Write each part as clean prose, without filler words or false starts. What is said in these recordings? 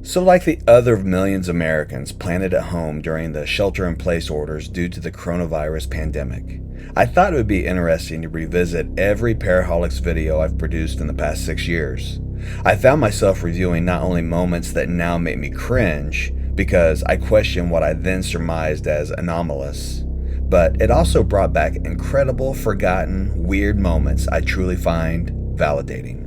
So, like the other millions of Americans planted at home during the shelter-in-place orders due to the coronavirus pandemic, I thought it would be interesting to revisit every Paraholics video I've produced in the past 6 years. I found myself reviewing not only moments that now make me cringe, because I question what I then surmised as anomalous, but it also brought back incredible, forgotten, weird moments I truly find validating.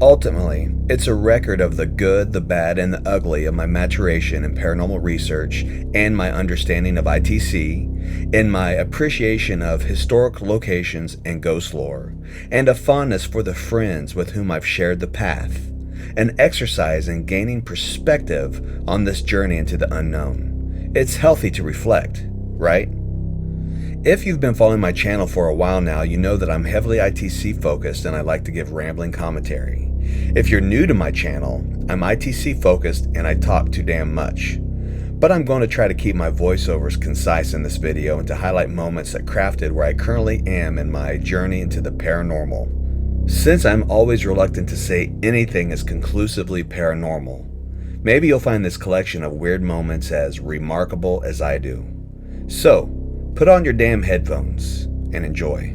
Ultimately, it's a record of the good, the bad, and the ugly of my maturation in paranormal research and my understanding of ITC, and my appreciation of historic locations and ghost lore, and a fondness for the friends with whom I've shared the path, an exercise in gaining perspective on this journey into the unknown. It's healthy to reflect, right? If you've been following my channel for a while now, you know that I'm heavily ITC focused and I like to give rambling commentary. If you're new to my channel, I'm ITC focused and I talk too damn much. But I'm going to try to keep my voiceovers concise in this video and to highlight moments that crafted where I currently am in my journey into the paranormal. Since I'm always reluctant to say anything is conclusively paranormal, maybe you'll find this collection of weird moments as remarkable as I do. So, put on your damn headphones and enjoy.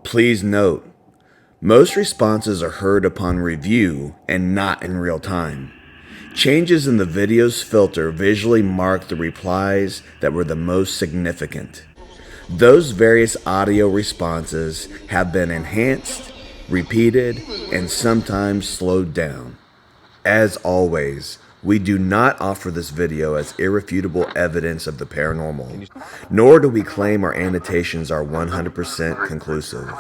Please note, most responses are heard upon review and not in real time. Changes in the video's filter visually mark the replies that were the most significant. Those various audio responses have been enhanced, repeated, and sometimes slowed down. As always, we do not offer this video as irrefutable evidence of the paranormal, nor do we claim our annotations are 100% conclusive.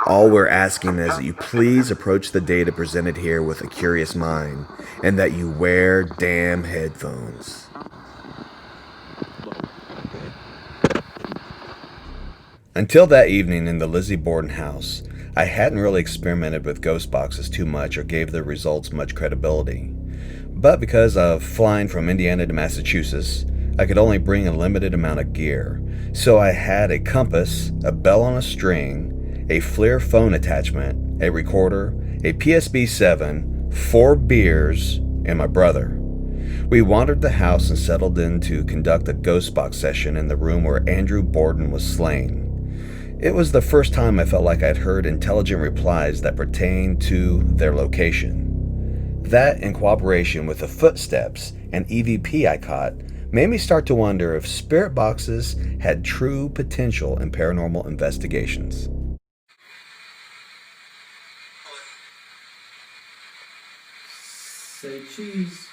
All we're asking is that you please approach the data presented here with a curious mind, and that you wear damn headphones. Until that evening in the Lizzie Borden house, I hadn't really experimented with ghost boxes too much or gave the results much credibility. But because of flying from Indiana to Massachusetts, I could only bring a limited amount of gear. So I had a compass, a bell on a string, a FLIR phone attachment, a recorder, a PSB 7, 4 beers, and my brother. We wandered the house and settled in to conduct a ghost box session in the room where Andrew Borden was slain. It was the first time I felt like I'd heard intelligent replies that pertained to their location. That, in cooperation with the footsteps and EVP I caught, made me start to wonder if spirit boxes had true potential in paranormal investigations. Say cheese.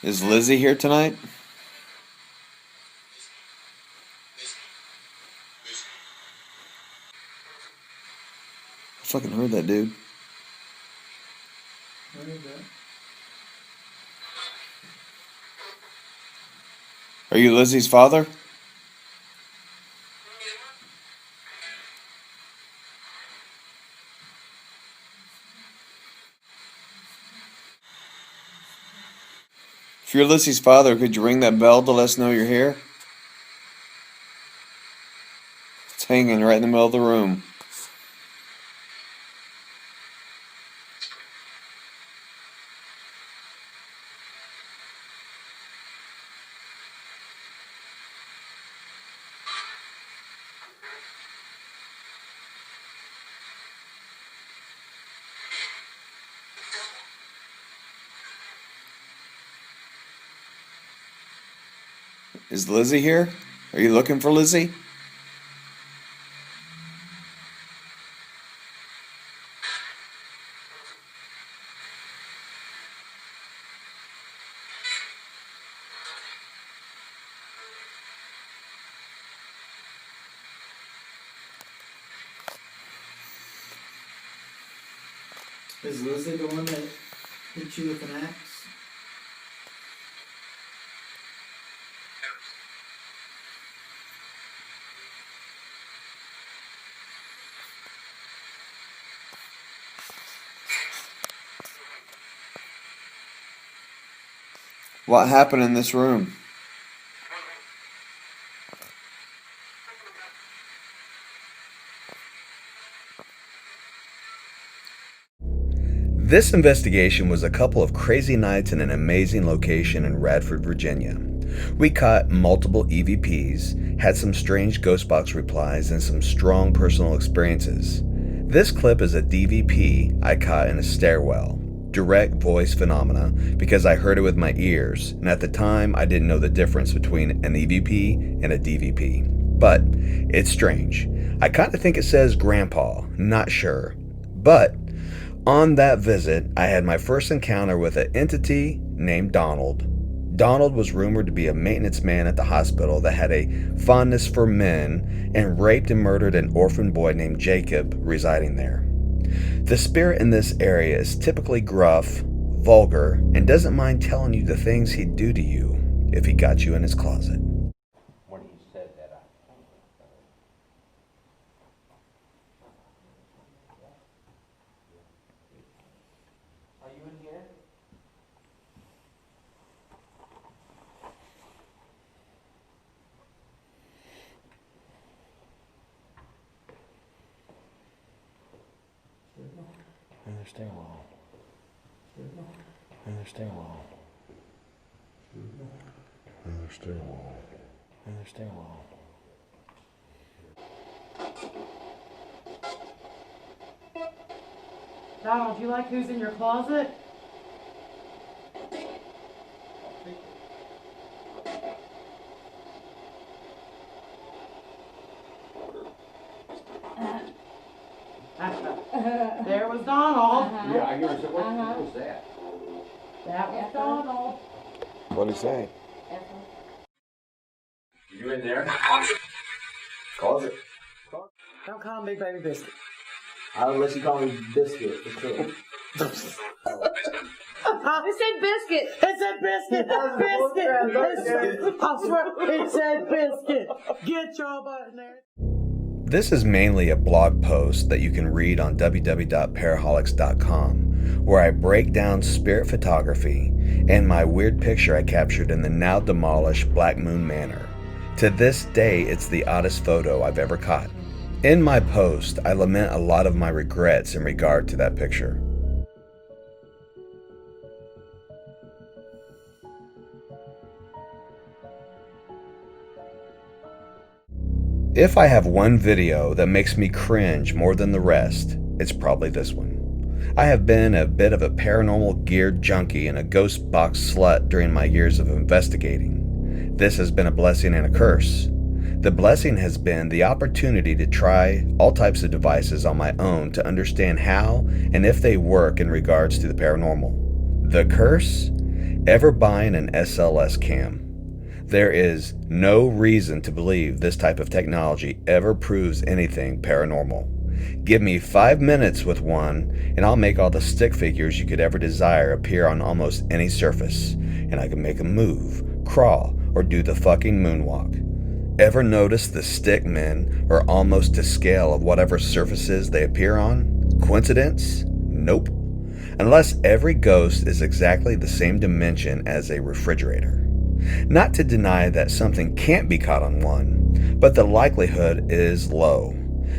Is Lizzie here tonight? I fucking heard that, dude. I heard that. Are you Lizzie's father? If you're Lizzie's father, could you ring that bell to let us know you're here? It's hanging right in the middle of the room. Is Lizzie here? Are you looking for Lizzie? Is Lizzie the one that hit you with an axe? What happened in this room? This investigation was a couple of crazy nights in an amazing location in Radford, Virginia. We caught multiple EVPs, had some strange ghost box replies, and some strong personal experiences. This clip is a DVP I caught in a stairwell, direct voice phenomena, because I heard it with my ears, and at the time I didn't know the difference between an EVP and a DVP. But it's strange. I kind of think it says Grandpa, not sure. But on that visit, I had my first encounter with an entity named Donald. Donald was rumored to be a maintenance man at the hospital that had a fondness for men and raped and murdered an orphan boy named Jacob residing there. The spirit in this area is typically gruff, vulgar, and doesn't mind telling you the things he'd do to you if he got you in his closet. When he said that, are you in here? In the stairwell. In the stairwell. In the stairwell. In the stairwell. Donald, do you like who's in your closet? There was Donald. Yeah, I hear her say, what was that? That was Donald. What'd he say? You in there? Closet. Don't call me Baby Biscuit. I'll let you call me Biscuit. It's cool. It said biscuit. It said biscuit. Biscuit. I swear, it said biscuit. Get your butt in there. This is mainly a blog post that you can read on www.paraholics.com, where I break down spirit photography and my weird picture I captured in the now demolished Black Moon Manor. To this day, it's the oddest photo I've ever caught. In my post, I lament a lot of my regrets in regard to that picture. If I have one video that makes me cringe more than the rest, it's probably this one. I have been a bit of a paranormal geared junkie and a ghost box slut during my years of investigating. This has been a blessing and a curse. The blessing has been the opportunity to try all types of devices on my own to understand how and if they work in regards to the paranormal. The curse? Ever buying an SLS cam. There is no reason to believe this type of technology ever proves anything paranormal. Give me 5 minutes with one, and I'll make all the stick figures you could ever desire appear on almost any surface, and I can make them move, crawl, or do the fucking moonwalk. Ever notice the stick men are almost to scale of whatever surfaces they appear on? Coincidence? Nope. Unless every ghost is exactly the same dimension as a refrigerator. Not to deny that something can't be caught on one, but the likelihood is low.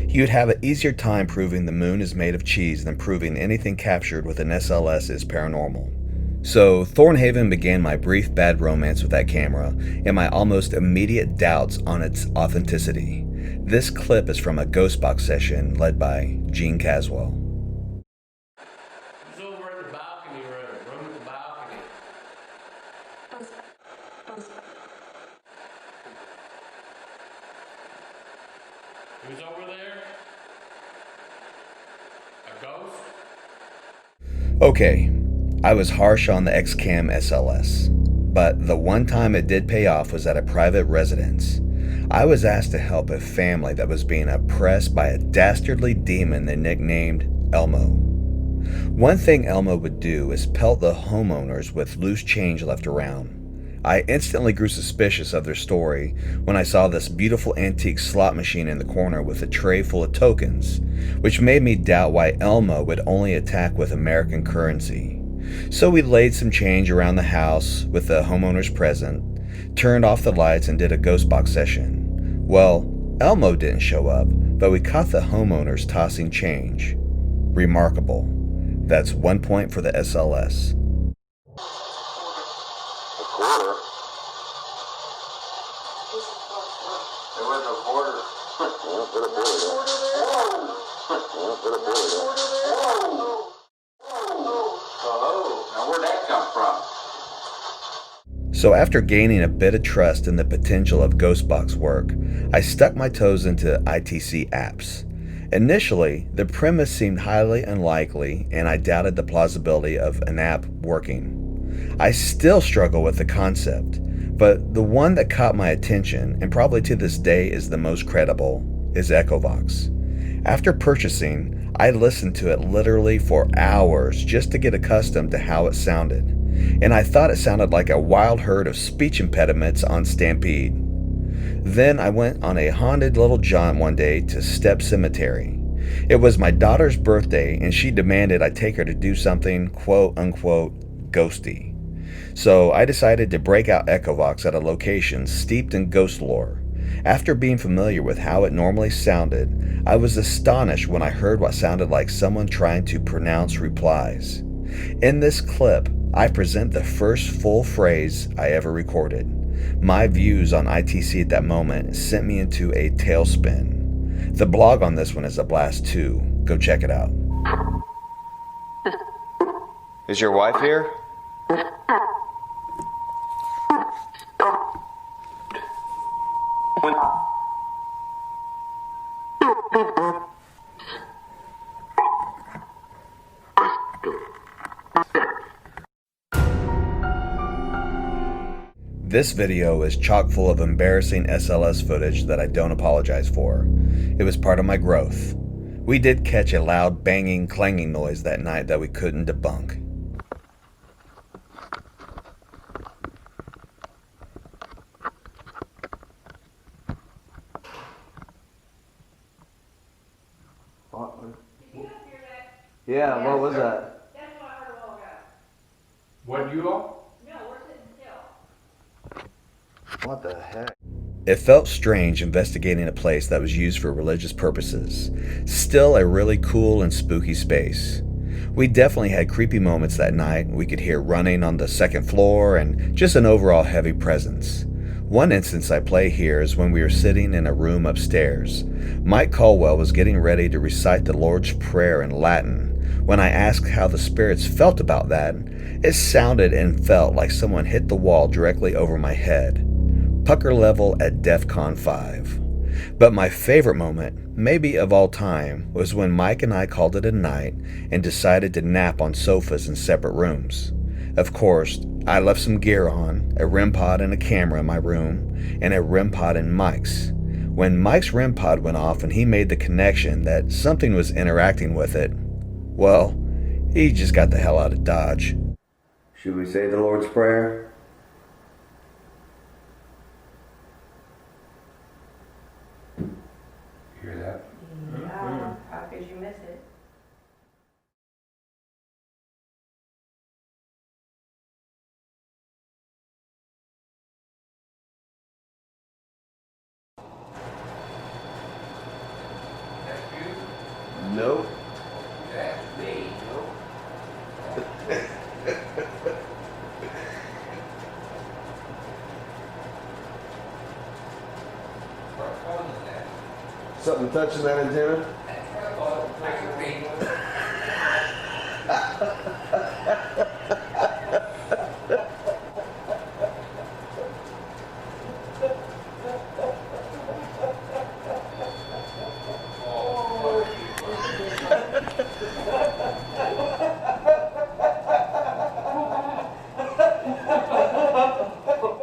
You'd have an easier time proving the moon is made of cheese than proving anything captured with an SLS is paranormal. So Thornhaven began my brief bad romance with that camera and my almost immediate doubts on its authenticity. This clip is from a ghost box session led by Gene Caswell. He's over at the balcony room at the balcony. Who's over there? A ghost? Okay, I was harsh on the XCam SLS, but the one time it did pay off was at a private residence. I was asked to help a family that was being oppressed by a dastardly demon they nicknamed Elmo. One thing Elmo would do is pelt the homeowners with loose change left around. I instantly grew suspicious of their story when I saw this beautiful antique slot machine in the corner with a tray full of tokens, which made me doubt why Elmo would only attack with American currency. So we laid some change around the house with the homeowners present, turned off the lights, and did a ghost box session. Well, Elmo didn't show up, but we caught the homeowners tossing change. Remarkable. That's 1 point for the SLS. So after gaining a bit of trust in the potential of ghost box work, I stuck my toes into ITC apps. Initially, the premise seemed highly unlikely and I doubted the plausibility of an app working. I still struggle with the concept, but the one that caught my attention, and probably to this day is the most credible, is Echovox. After purchasing, I listened to it literally for hours just to get accustomed to how it sounded. And I thought it sounded like a wild herd of speech impediments on Stampede. Then I went on a haunted little jaunt one day to Step Cemetery. It was my daughter's birthday and she demanded I take her to do something quote-unquote ghosty. So I decided to break out Echovox at a location steeped in ghost lore. After being familiar with how it normally sounded, I was astonished when I heard what sounded like someone trying to pronounce replies. In this clip, I present the first full phrase I ever recorded. My views on ITC at that moment sent me into a tailspin. The blog on this one is a blast too. Go check it out. Is your wife here? This video is chock full of embarrassing SLS footage that I don't apologize for. It was part of my growth. We did catch a loud banging, clanging noise that night that we couldn't debunk. Yeah, what was that? That's what I heard a while ago. What you all? No, we're sitting still. What the heck? It felt strange investigating a place that was used for religious purposes. Still a really cool and spooky space. We definitely had creepy moments that night. We could hear running on the second floor and just an overall heavy presence. One instance I play here is when we were sitting in a room upstairs. Mike Caldwell was getting ready to recite the Lord's Prayer in Latin. When I asked how the spirits felt about that, it sounded and felt like someone hit the wall directly over my head. Pucker level at DEFCON 5. But my favorite moment, maybe of all time, was when Mike and I called it a night and decided to nap on sofas in separate rooms. Of course, I left some gear on, a REM pod and a camera in my room, and a REM pod in Mike's. When Mike's REM pod went off and he made the connection that something was interacting with it, well, he just got the hell out of Dodge. Should we say the Lord's Prayer? Hear that? No, how could you miss it? That's you? Nope. That's me. What phone is that? Something touching that antenna? I can read.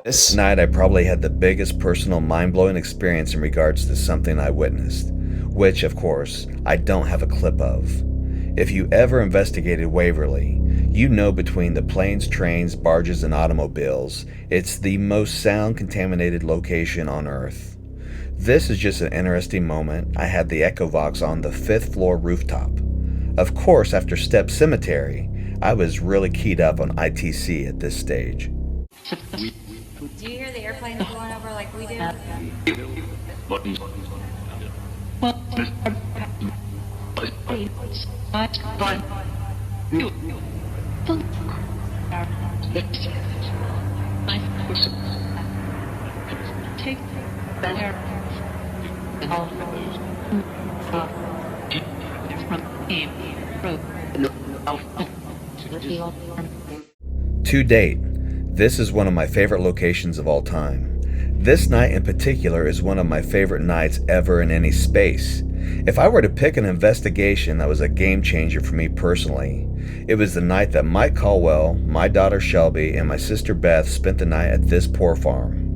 This night I probably had the biggest personal mind-blowing experience in regards to something I witnessed, which of course I don't have a clip of. If you ever investigated Waverly, you know between the planes, trains, barges, and automobiles, it's the most sound-contaminated location on Earth. This is just an interesting moment. I had the Echovox on the 5th floor rooftop. Of course, after Step Cemetery, I was really keyed up on ITC at this stage. Do you hear the airplanes going over like we do? To date, this is one of my favorite locations of all time. This night in particular is one of my favorite nights ever in any space. If I were to pick an investigation that was a game changer for me personally, it was the night that Mike Caldwell, my daughter Shelby, and my sister Beth spent the night at this poor farm.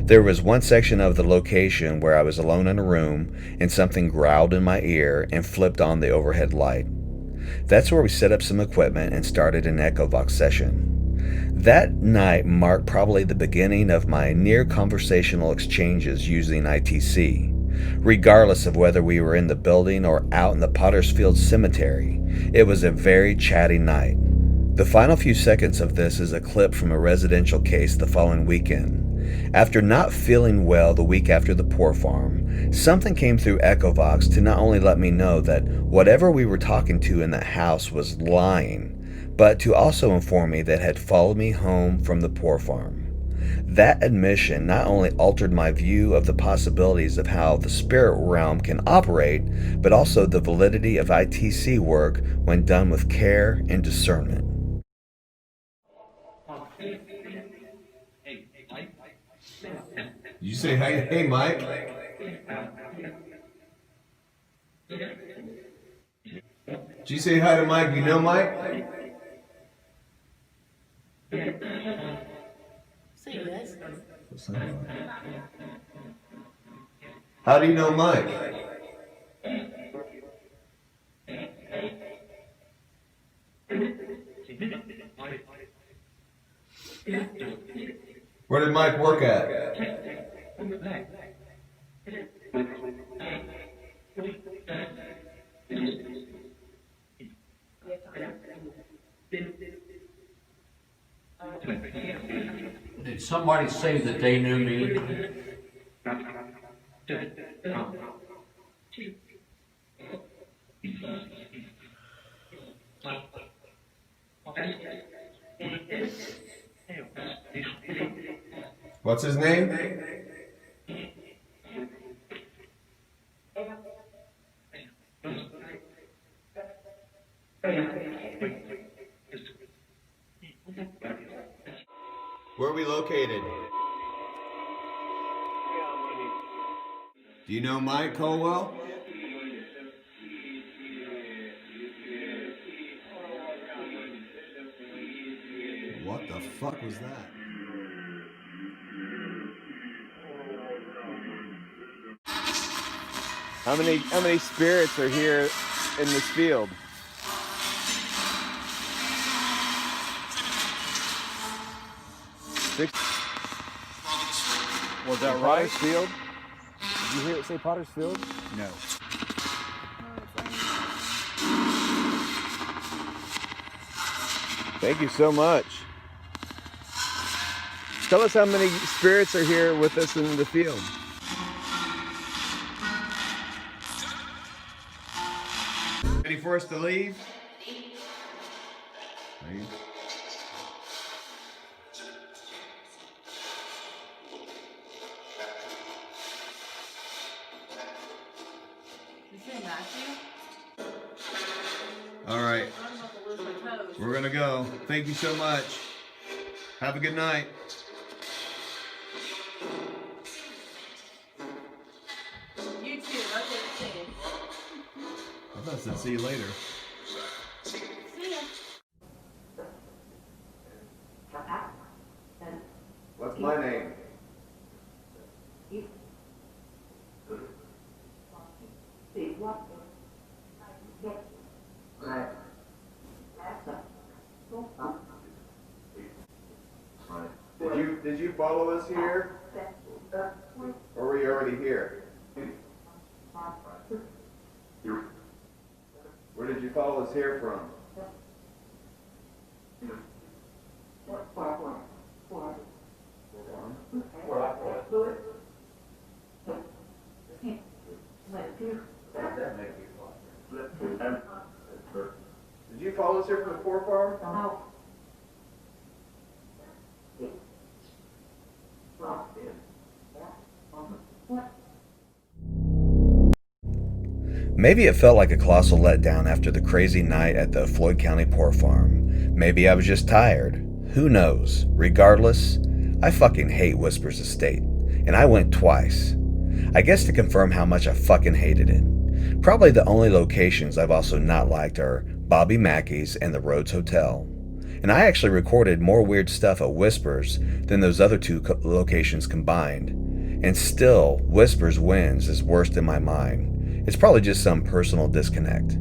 There was one section of the location where I was alone in a room and something growled in my ear and flipped on the overhead light. That's where we set up some equipment and started an Echovox session. That night marked probably the beginning of my near conversational exchanges using ITC. Regardless of whether we were in the building or out in the Pottersfield Cemetery, it was a very chatty night. The final few seconds of this is a clip from a residential case the following weekend. After not feeling well the week after the poor farm, something came through Echovox to not only let me know that whatever we were talking to in that house was lying, but to also inform me that it had followed me home from the poor farm. That admission not only altered my view of the possibilities of how the spirit realm can operate, but also the validity of ITC work when done with care and discernment. You say hi, hey Mike. Did you say hi to Mike? You know Mike? Say yes. How do you know Mike? Where did Mike work at? Did somebody say that they knew me? What's his name? Where are we located? Do you know Mike Colwell? What the fuck was that? How many spirits are here in this field? Six. Was that right? Pottersfield? Did you hear it say Pottersfield? No. Thank you so much. Tell us how many spirits are here with us in the field. Ready for us to leave? Leave. All right. We're gonna go. Thank you so much. Have a good night. You too. That's what it is. I thought it said see you later. See ya. What's my name? Did you follow us here? Or were you already here? Where did you follow us here from? Did you follow us here from the Poor Farm? Maybe it felt like a colossal letdown after the crazy night at the Floyd County Poor Farm. Maybe I was just tired. Who knows? Regardless, I fucking hate Whisper's estate. And I went twice. I guess to confirm how much I fucking hated it. Probably the only locations I've also not liked are Bobby Mackey's and the Rhodes Hotel. And I actually recorded more weird stuff at Whispers than those other two locations combined. And still, Whispers wins as worst in my mind. It's probably just some personal disconnect.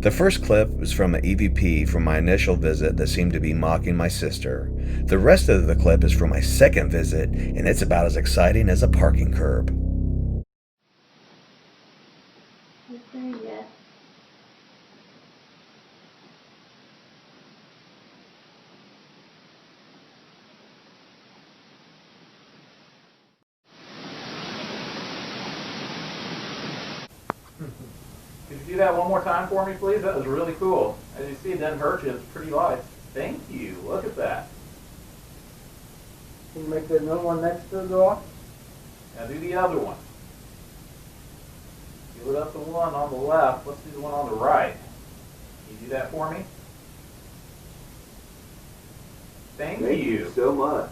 The first clip was from an EVP from my initial visit that seemed to be mocking my sister. The rest of the clip is from my second visit, and it's about as exciting as a parking curb. Could you do that one more time for me, please? That was really cool. As you see, it doesn't hurt you. It's pretty light. Thank you. Look at that. Can you make that another one next to the door? Now do the other one. You lit up the one on the left. Let's do the one on the right. Can you do that for me? Thank you so much.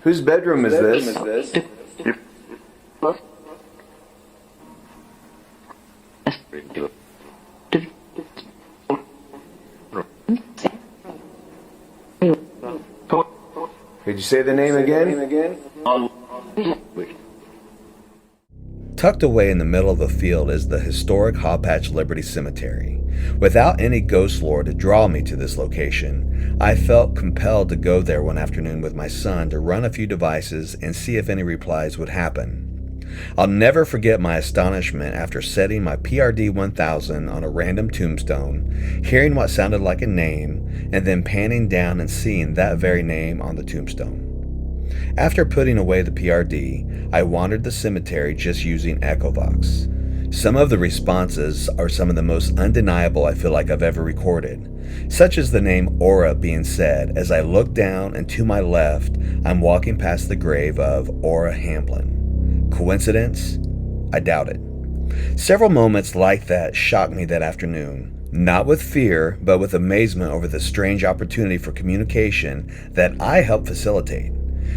Whose bedroom is this? Could you say the name again? Tucked away in the middle of the field is the historic Hawpatch Liberty Cemetery. Without any ghost lore to draw me to this location, I felt compelled to go there one afternoon with my son to run a few devices and see if any replies would happen. I'll never forget my astonishment after setting my PRD 1000 on a random tombstone, hearing what sounded like a name, and then panning down and seeing that very name on the tombstone. After putting away the PRD, I wandered the cemetery just using Echovox. Some of the responses are some of the most undeniable I feel like I've ever recorded, such as the name Aura being said as I look down and to my left, I'm walking past the grave of Aura Hamblin. Coincidence? I doubt it. Several moments like that shocked me that afternoon, not with fear, but with amazement over the strange opportunity for communication that I helped facilitate.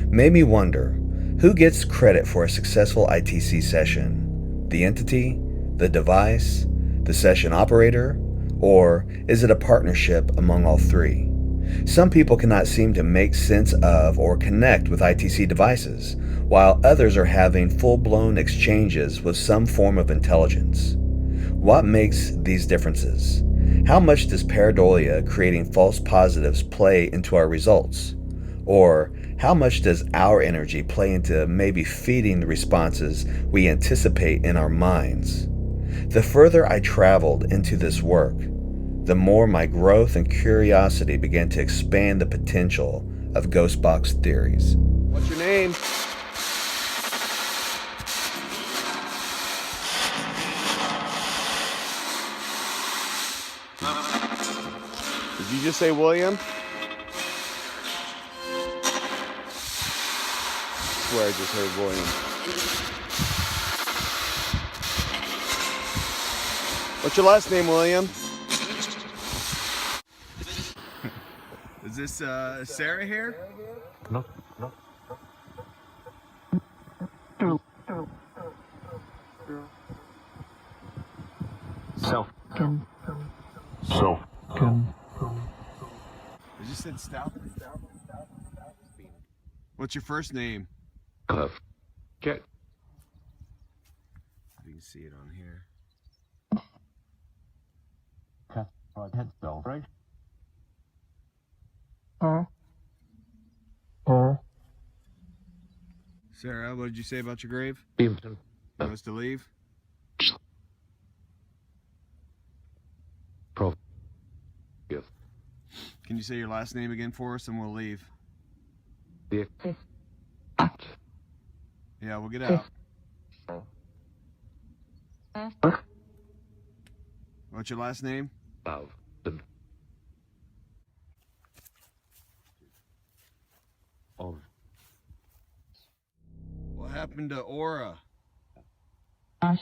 Made me wonder, who gets credit for a successful ITC session? The entity, the device, the session operator, or is it a partnership among all three? Some people cannot seem to make sense of or connect with ITC devices, while others are having full-blown exchanges with some form of intelligence. What makes these differences? How much does pareidolia creating false positives play into our results? Or how much does our energy play into maybe feeding the responses we anticipate in our minds? The further I traveled into this work, the more my growth and curiosity began to expand the potential of ghost box theories. What's your name? Did you just say William? I swear I just heard William. What's your last name, William? Is this Sarah here? No. I just said Stout. What's your first name? Get. You can see it on here. Sarah, what did you say about your grave? You want us to leave? Can you say your last name again for us and we'll leave? Yeah, we'll get out. What's your last name? What happened to Aura? I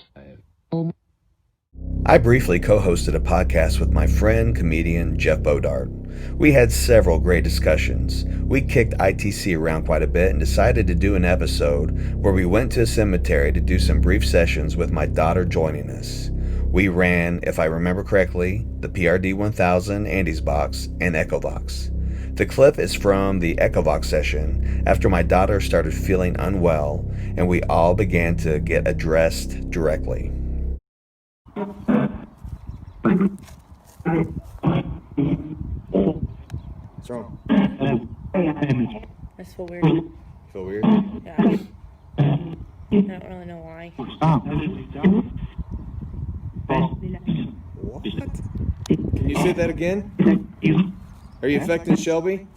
briefly co-hosted a podcast with my friend, comedian Jeff Bodart. We had several great discussions. We kicked ITC around quite a bit and decided to do an episode where we went to a cemetery to do some brief sessions with my daughter joining us. We ran, if I remember correctly, the PRD 1000, Andy's Box, and Echovox. The clip is from the Echovox session after my daughter started feeling unwell and we all began to get addressed directly. What's wrong? I feel weird. Feel weird? Yeah. I don't really know why. What? Can you say that again? Are you affecting Shelby?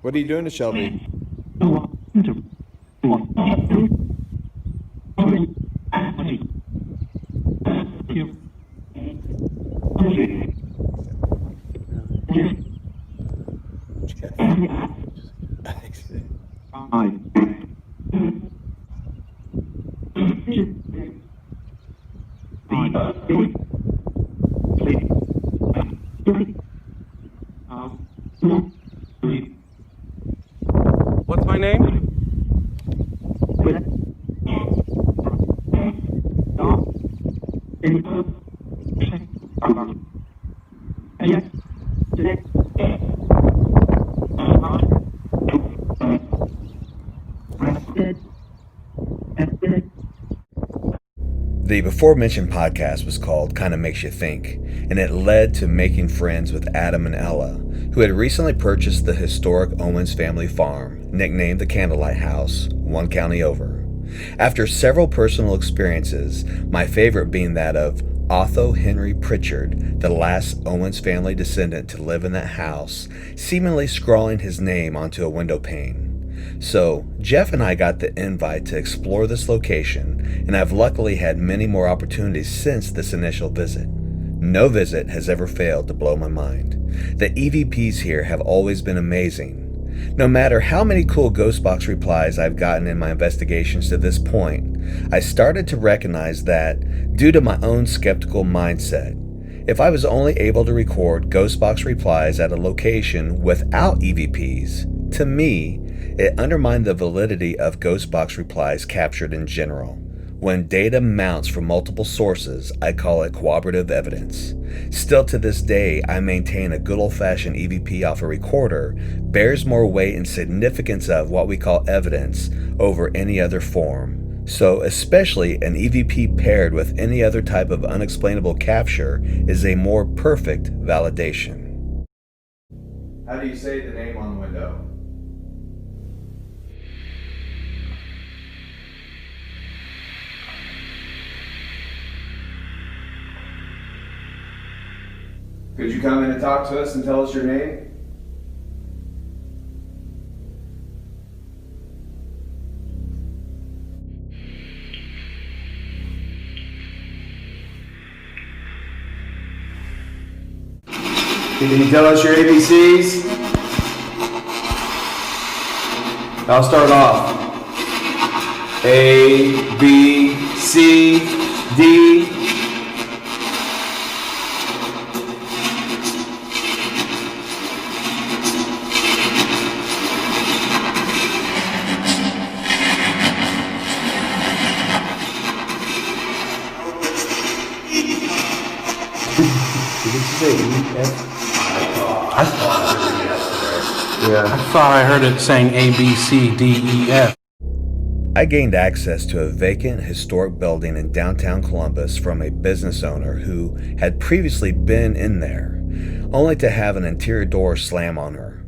What are you doing to Shelby? What's my name? The before-mentioned podcast was called Kinda Makes You Think, and it led to making friends with Adam and Ella, who had recently purchased the historic Owens family farm, nicknamed the Candlelight House, one county over. After several personal experiences, my favorite being that of Otho Henry Pritchard, the last Owens family descendant to live in that house, seemingly scrawling his name onto a window pane. So, Jeff and I got the invite to explore this location, and I've luckily had many more opportunities since this initial visit. No visit has ever failed to blow my mind. The EVPs here have always been amazing. No matter how many cool ghost box replies I've gotten in my investigations to this point, I started to recognize that, due to my own skeptical mindset, if I was only able to record ghost box replies at a location without EVPs, to me, it undermined the validity of ghost box replies captured in general. When data mounts from multiple sources, I call it corroborative evidence. Still to this day, I maintain a good old-fashioned EVP off a recorder bears more weight and significance of what we call evidence over any other form. So especially an EVP paired with any other type of unexplainable capture is a more perfect validation. How do you say the name on the window? Could you come in and talk to us and tell us your name? Can you tell us your ABCs? I'll start off. A, B, C, D. I thought I heard it saying A, B, C, D, E, F. I gained access to a vacant historic building in downtown Columbus from a business owner who had previously been in there, only to have an interior door slam on her.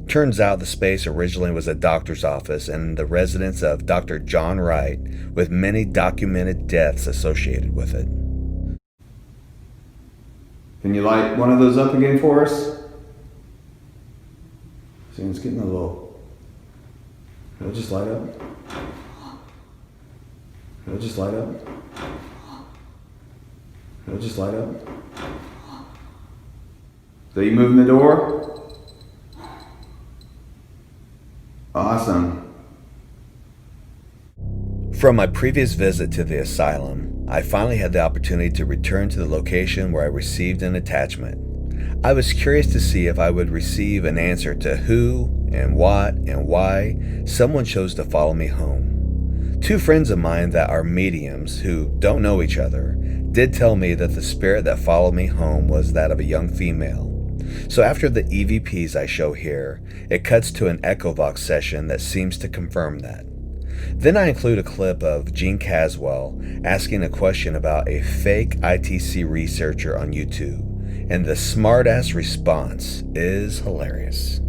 Turns out the space originally was a doctor's office and the residence of Dr. John Wright, with many documented deaths associated with it. Can you light one of those up again for us? See, it's getting a little... It'll just light up. It'll just light up. It'll just light up. So you moving the door? Awesome. From my previous visit to the asylum, I finally had the opportunity to return to the location where I received an attachment. I was curious to see if I would receive an answer to who and what and why someone chose to follow me home. Two friends of mine that are mediums who don't know each other did tell me that the spirit that followed me home was that of a young female. So after the EVPs I show here, it cuts to an Echovox session that seems to confirm that. Then I include a clip of Gene Caswell asking a question about a fake ITC researcher on YouTube, and the smartass response is hilarious.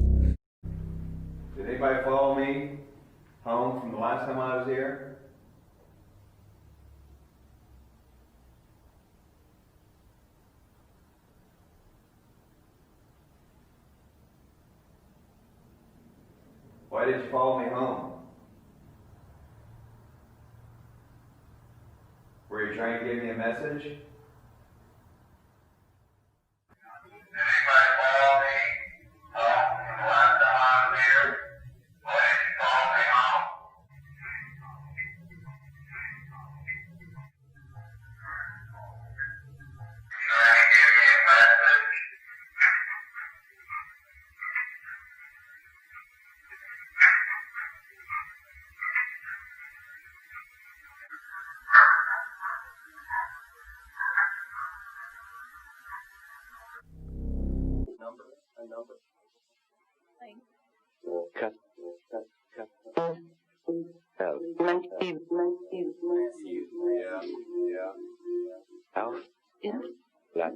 Did anybody follow me home from the last time I was here? Why did you follow me home? Were you trying to give me a message? Anybody follow me home from the last time I was here? Please follow me home. You trying to give me a message? Cut. L. Yeah. L. Black.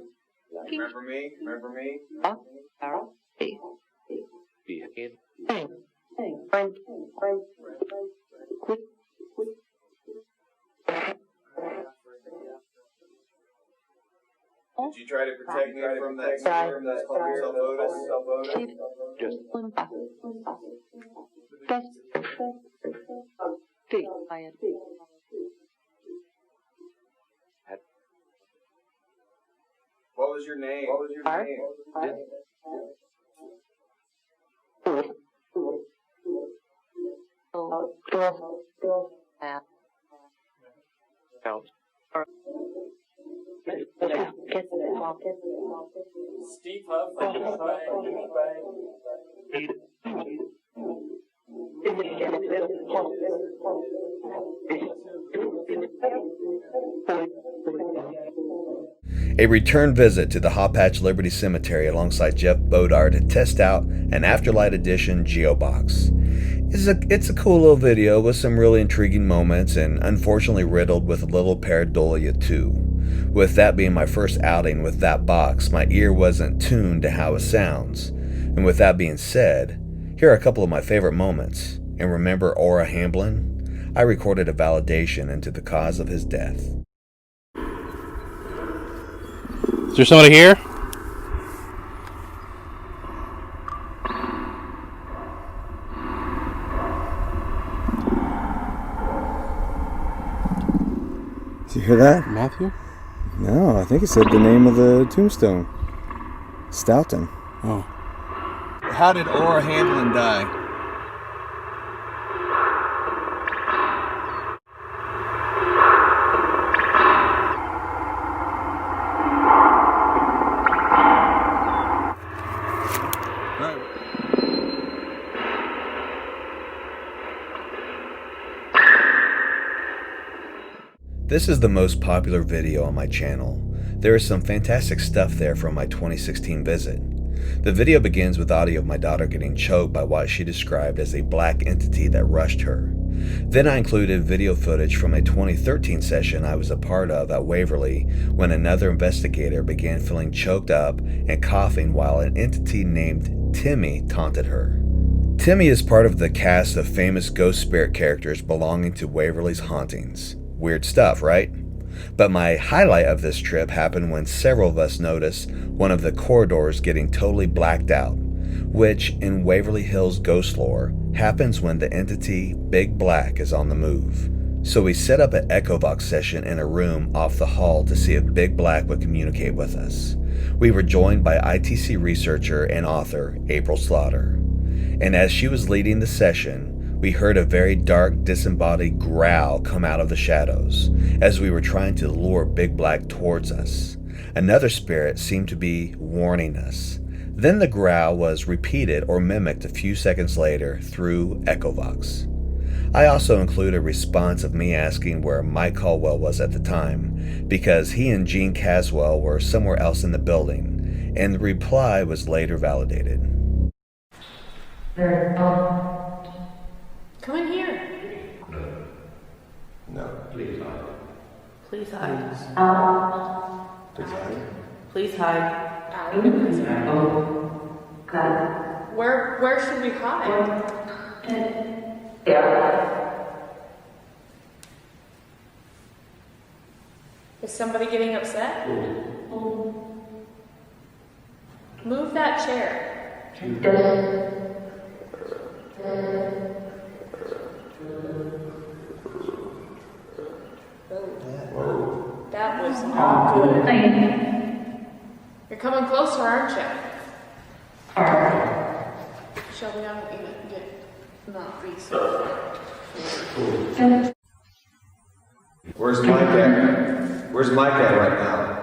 Remember me? Remember me? B again. Did you try to protect me from that storm that's called yourself Otis? Just. What was your name? Out. Steve Huff, A return visit to the Hopatch Liberty Cemetery alongside Jeff Bodar to test out an Afterlight Edition Geobox. It's a cool little video with some really intriguing moments and unfortunately riddled with a little pareidolia too. With that being my first outing with that box, my ear wasn't tuned to how it sounds. And with that being said, here are a couple of my favorite moments. And remember Ora Hamblin? I recorded a validation into the cause of his death. Is there somebody here? Did you hear that? Matthew? No, I think it said the name of the tombstone. Stoughton. Oh. How did Ora Hamblin die? This is the most popular video on my channel. There is some fantastic stuff there from my 2016 visit. The video begins with audio of my daughter getting choked by what she described as a black entity that rushed her. Then I included video footage from a 2013 session I was a part of at Waverly when another investigator began feeling choked up and coughing while an entity named Timmy taunted her. Timmy is part of the cast of famous ghost spirit characters belonging to Waverly's hauntings. Weird stuff, right? But my highlight of this trip happened when several of us noticed one of the corridors getting totally blacked out, which in Waverly Hills ghost lore happens when the entity Big Black is on the move. So we set up an Echovox session in a room off the hall to see if Big Black would communicate with us. We were joined by ITC researcher and author April Slaughter. And as she was leading the session, we heard a very dark, disembodied growl come out of the shadows as we were trying to lure Big Black towards us. Another spirit seemed to be warning us. Then the growl was repeated or mimicked a few seconds later through Echovox. I also include a response of me asking where Mike Caldwell was at the time, because he and Gene Caswell were somewhere else in the building, and the reply was later validated. Come in here. No, please hide. Please hide. Please hide. Please hide. Where should we hide? Is somebody getting upset? Move that chair. That was not good. You're coming closer, aren't you? Shelby, I'm gonna get not be so. Where's Mike at? Where's Mike at right now?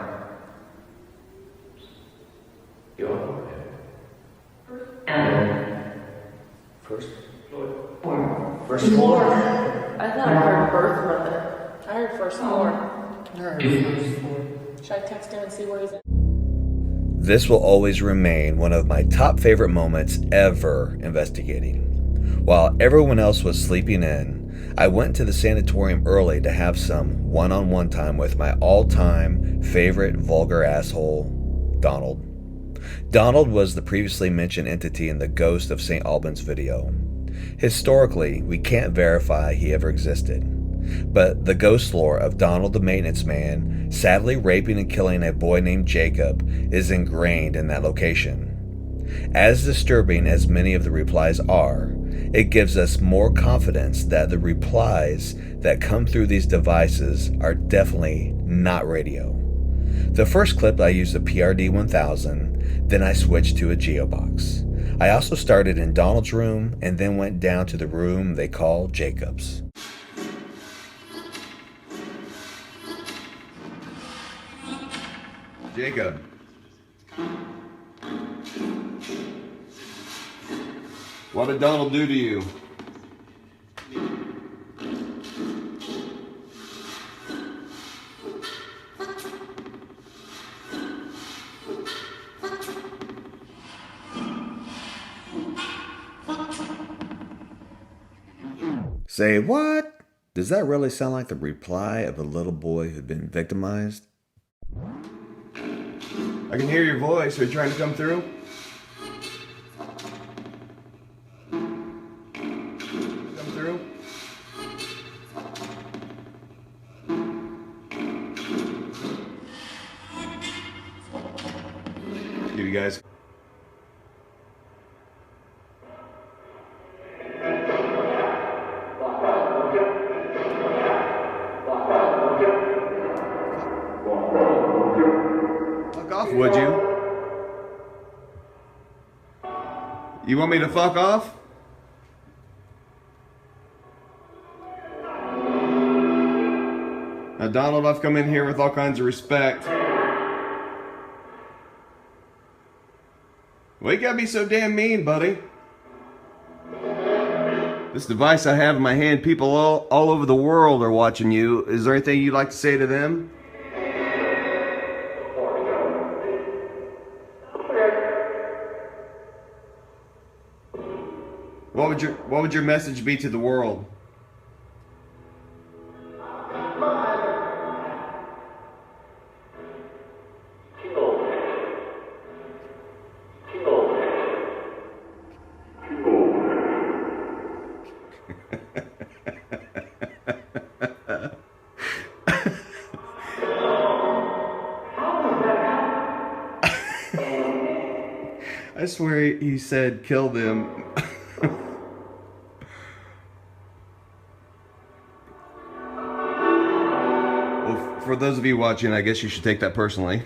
First floor. I thought I heard birth mother. I heard first floor. Should I text him and see where he's at? This will always remain one of my top favorite moments ever investigating. While everyone else was sleeping in, I went to the sanatorium early to have some one-on-one time with my all-time favorite vulgar asshole, Donald. Donald was the previously mentioned entity in the Ghost of St. Albans video. Historically, we can't verify he ever existed, but the ghost lore of Donald the Maintenance Man sadly raping and killing a boy named Jacob is ingrained in that location. As disturbing as many of the replies are, it gives us more confidence that the replies that come through these devices are definitely not radio. The first clip I used a PRD-1000, then I switched to a Geobox. I also started in Donald's room and then went down to the room they call Jacob's. Jacob. What did Donald do to you? Say what? Does that really sound like the reply of a little boy who'd been victimized? I can hear your voice. Are you trying to come through? Come through? You guys. Would you? You want me to fuck off? Now, Donald, I've come in here with all kinds of respect. Well, you gotta be so damn mean, buddy. This device I have in my hand, people all over the world are watching you. Is there anything you'd like to say to them? What would your message be to the world? I swear he said kill them. Well, for those of you watching, I guess you should take that personally.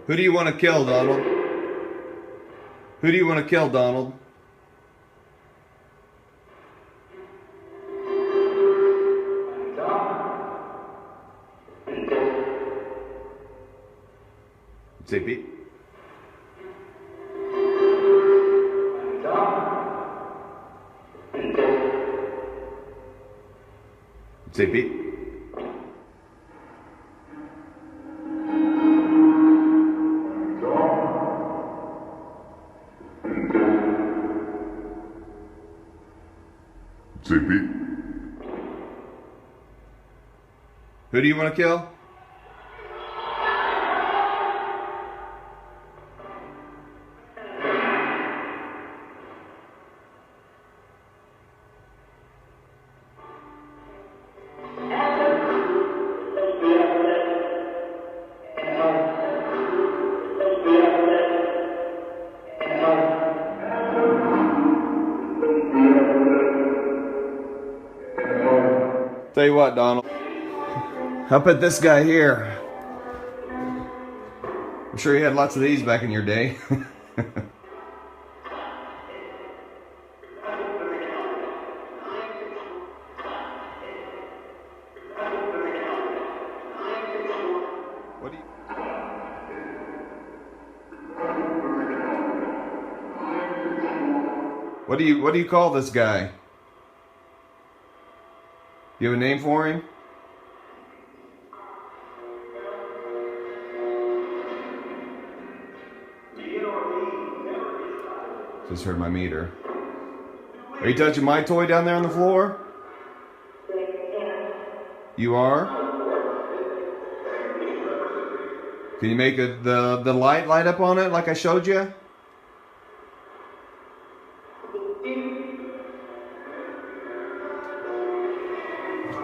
Who do you want to kill, Donald? Who do you want to kill, Donald? Say Pete. Say Pete. Say Pete. Who do you want to kill? Tell you what, Donald. How about this guy here? I'm sure you had lots of these back in your day. What do you call this guy? You have a name for him? Just heard my meter. Are you touching my toy down there on the floor? You are? Can you make the light up on it like I showed you?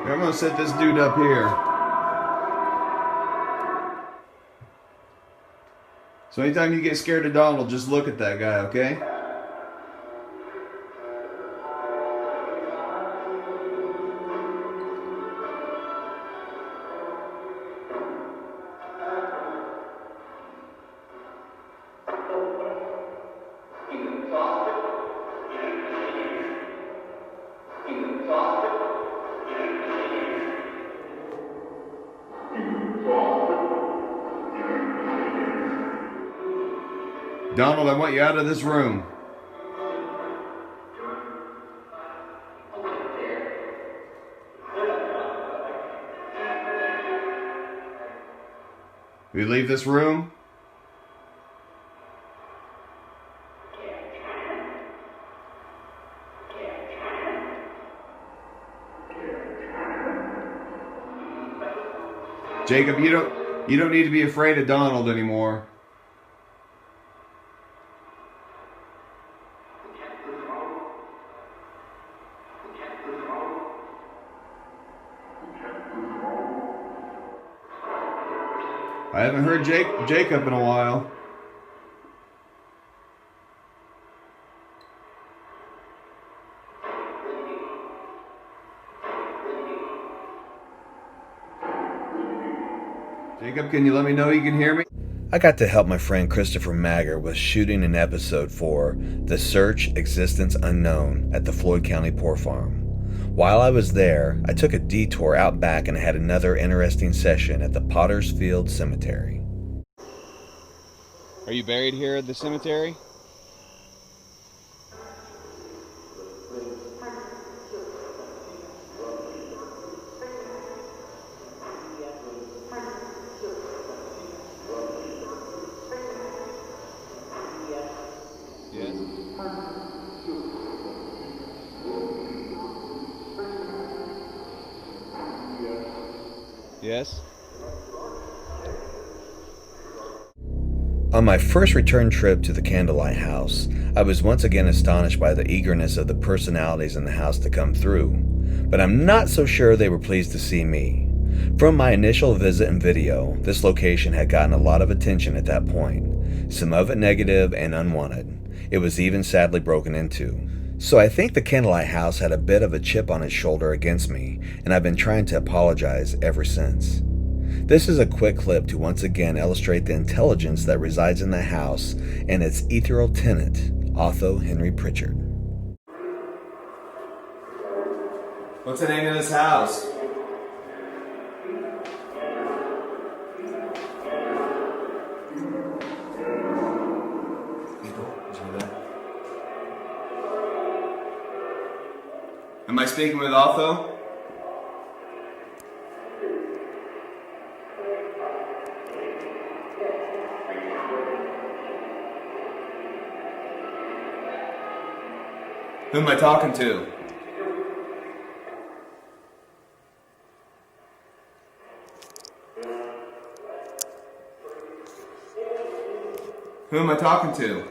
I'm gonna set this dude up here. So anytime you get scared of Donald, just look at that guy, okay? Donald, I want you out of this room. Will you leave this room? Jacob, you don't need to be afraid of Donald anymore. I haven't heard Jacob in a while. Jacob, can you let me know you can hear me? I got to help my friend Christopher Maggert with shooting an episode for The Search Existence Unknown at the Floyd County Poor Farm. While I was there, I took a detour out back and had another interesting session at the Pottersfield Cemetery. Are you buried here at the cemetery? Yes. Yes. On my first return trip to the Candlelight House, I was once again astonished by the eagerness of the personalities in the house to come through, but I'm not so sure they were pleased to see me. From my initial visit and video, this location had gotten a lot of attention at that point, some of it negative and unwanted. It was even sadly broken into. So I think the Candlelight House had a bit of a chip on its shoulder against me, and I've been trying to apologize ever since. This is a quick clip to once again illustrate the intelligence that resides in the house and its ethereal tenant, Otho Henry Pritchard. What's the name of this house? Am I speaking with Otho? Who am I talking to? Who am I talking to?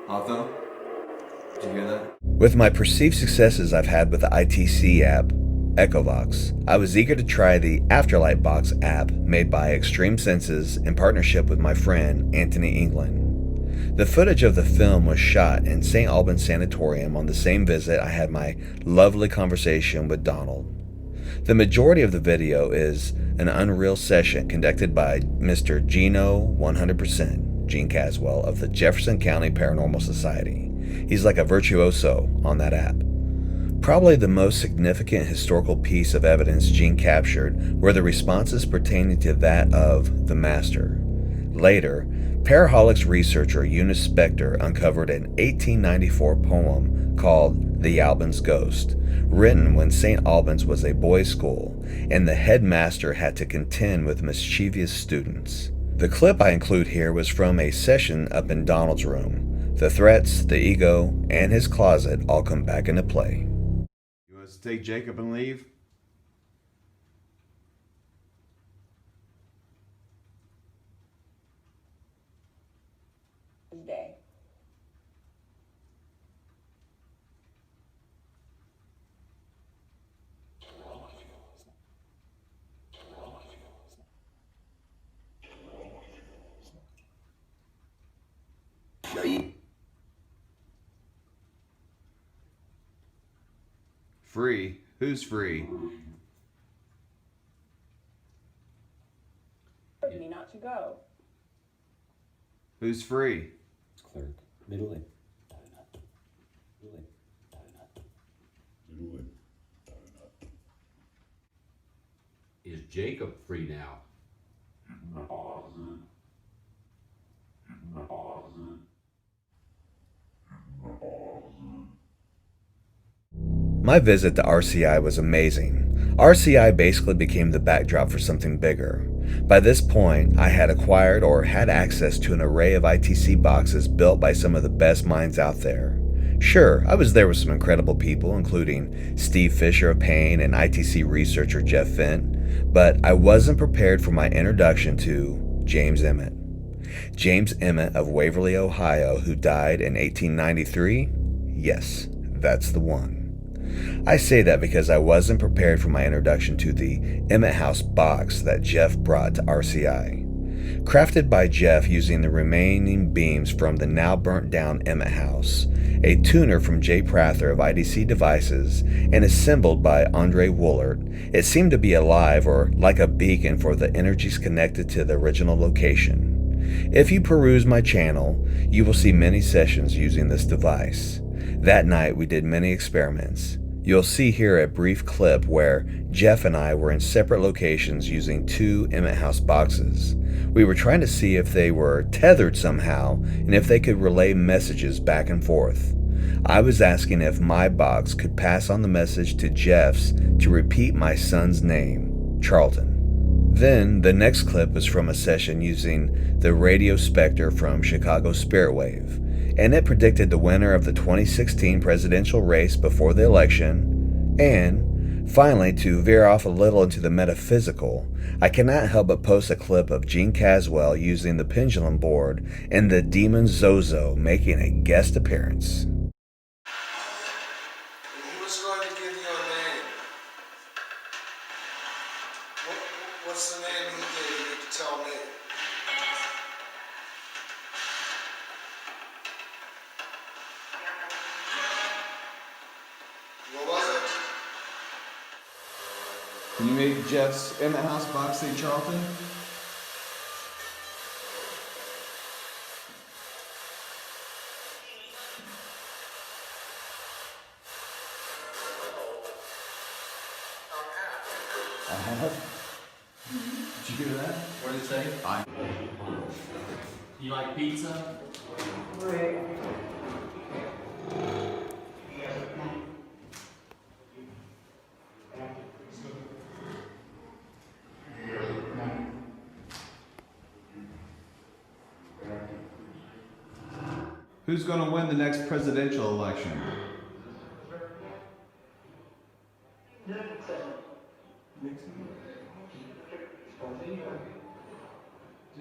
Otho? Did you hear that? With my perceived successes I've had with the ITC app, Echovox, I was eager to try the Afterlight Box app made by Extreme Senses in partnership with my friend Anthony England. The footage of the film was shot in St. Albans Sanatorium on the same visit I had my lovely conversation with Donald. The majority of the video is an unreal session conducted by Mr. Gino 100%, Gene Caswell of the Jefferson County Paranormal Society. He's like a virtuoso on that app. Probably the most significant historical piece of evidence Gene captured were the responses pertaining to that of the Master. Later, Paraholics researcher Eunice Spector uncovered an 1894 poem called The Albans Ghost, written when St. Albans was a boys' school and the headmaster had to contend with mischievous students. The clip I include here was from a session up in Donald's room. The threats, the ego, and his closet all come back into play. You want us to take Jacob and leave? Day. Free? Who's free? Told me not to go. Who's free? Clerk. Middle. Is Jacob free now? My visit to RCI was amazing. RCI basically became the backdrop for something bigger. By this point, I had acquired or had access to an array of ITC boxes built by some of the best minds out there. Sure, I was there with some incredible people, including Steve Fisher of Payne and ITC researcher Jeff Fent, but I wasn't prepared for my introduction to James Emmett. James Emmett of Waverly, Ohio, who died in 1893? Yes, that's the one. I say that because I wasn't prepared for my introduction to the Emmett House box that Jeff brought to RCI. Crafted by Jeff using the remaining beams from the now burnt down Emmett House, a tuner from Jay Prather of IDC Devices, and assembled by Andre Woolert, it seemed to be alive or like a beacon for the energies connected to the original location. If you peruse my channel, you will see many sessions using this device. That night we did many experiments. You'll see here a brief clip where Jeff and I were in separate locations using two Emmett House boxes. We were trying to see if they were tethered somehow and if they could relay messages back and forth. I was asking if my box could pass on the message to Jeff's to repeat my son's name, Charlton. Then the next clip was from a session using the radio specter from Chicago Spirit Wave, and it predicted the winner of the 2016 presidential race before the election and Finally, to veer off a little into the metaphysical, I cannot help but post a clip of Gene Caswell using the pendulum board and the demon Zozo making a guest appearance. Who's going to give you a name? What's the name he gave you to tell me? What was it? Can you make Jeff's Emmett House box say Charlton? I have. Did you hear that? What did it say? You like pizza? Who's going to win the next presidential election? Did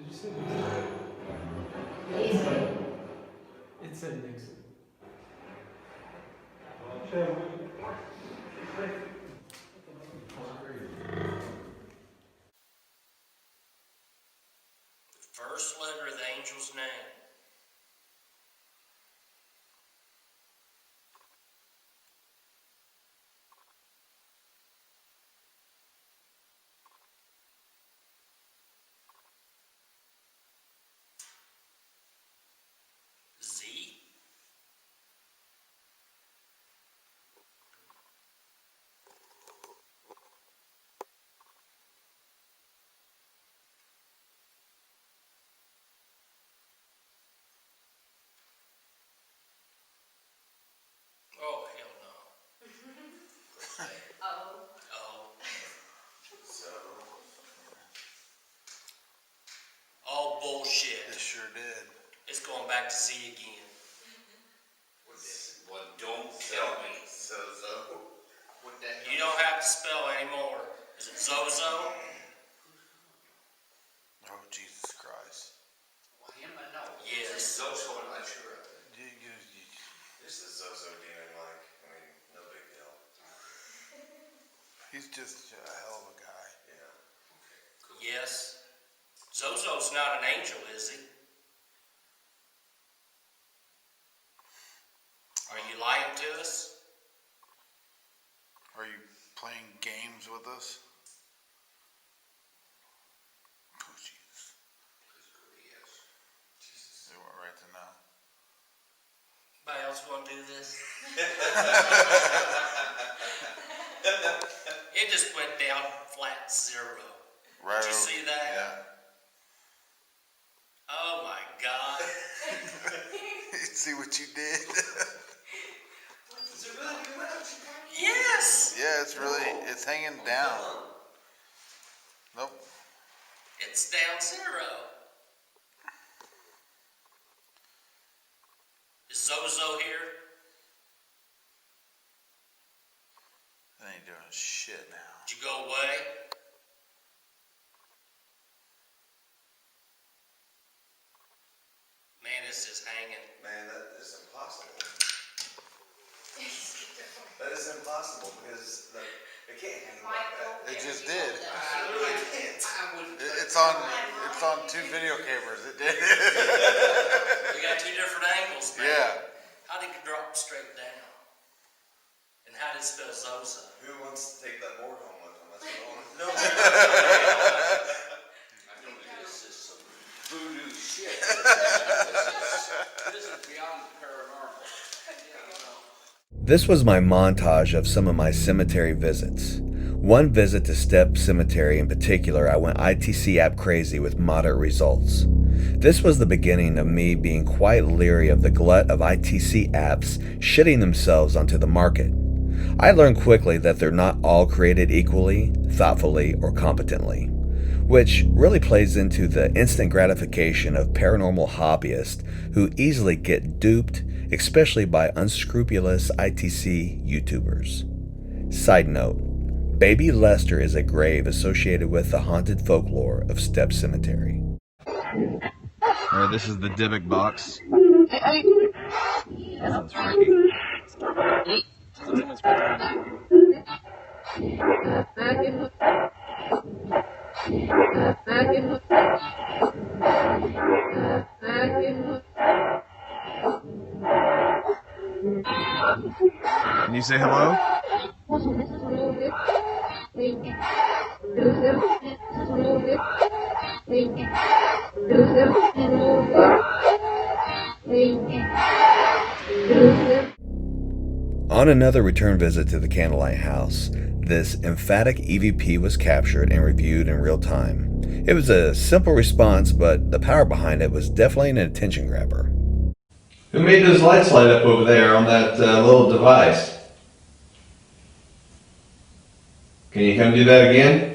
you say It said Nixon. First letter of the angel's name. Z. Oh, hell no. Oh. So. All bullshit. It sure did. It's going back to Z again. Well, don't tell me, Zozo. What the hell? You don't have to spell anymore. Is it Zozo? Oh, Jesus Christ. Well, him I know. Yes. Yes. Zozo, I'm not sure of it. This is Zozo demon, like, I mean, no big deal. He's just a hell of a guy. Yeah. Cool. Yes. Zozo's not an angel, is he? Are you lying to us? Are you playing games with us? Oh, Jesus. Jesus. They weren't right to know. Anybody else want to do this? It just went down flat zero. Right. Did you see that? Yeah. Oh my God. See what you did? Is it really coming out? Yes! Yeah, it's really, it's hanging down. Nope. It's down zero. Is Zozo here? That ain't doing shit now. Did you go away? Man, this is hanging. Man, that is impossible. That is impossible because it can't hang like that. It just did. I really can't. It's on 2 video cameras. It did. We got 2 different angles, man. Yeah. How did it drop straight down? And how did it spell Zozo? Who wants to take that board home with them? That's what I want to No. know. I think this is some voodoo shit. This is beyond paranormal. This was my montage of some of my cemetery visits. One visit to Step Cemetery in particular, I went ITC app crazy with moderate results. This was the beginning of me being quite leery of the glut of ITC apps shitting themselves onto the market. I learned quickly that they're not all created equally, thoughtfully, or competently, which really plays into the instant gratification of paranormal hobbyists who easily get duped, especially by unscrupulous ITC YouTubers. Side note, Baby Lester is a grave associated with the haunted folklore of Step Cemetery. Alright, this is the Dybbuk box. Sounds freaky. Can you say hello? On another return visit to the Candlelight House, this emphatic EVP was captured and reviewed in real time. It was a simple response, but the power behind it was definitely an attention grabber. Who made those lights light up over there on that little device? Can you come do that again?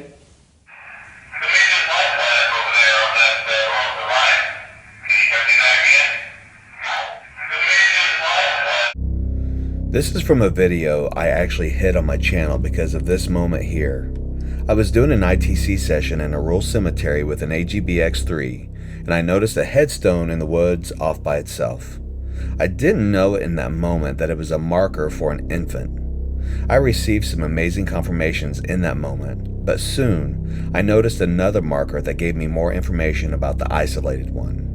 This is from a video I actually hid on my channel because of this moment here. I was doing an ITC session in a rural cemetery with an AGBX3, and I noticed a headstone in the woods off by itself. I didn't know in that moment that it was a marker for an infant. I received some amazing confirmations in that moment, but soon I noticed another marker that gave me more information about the isolated one.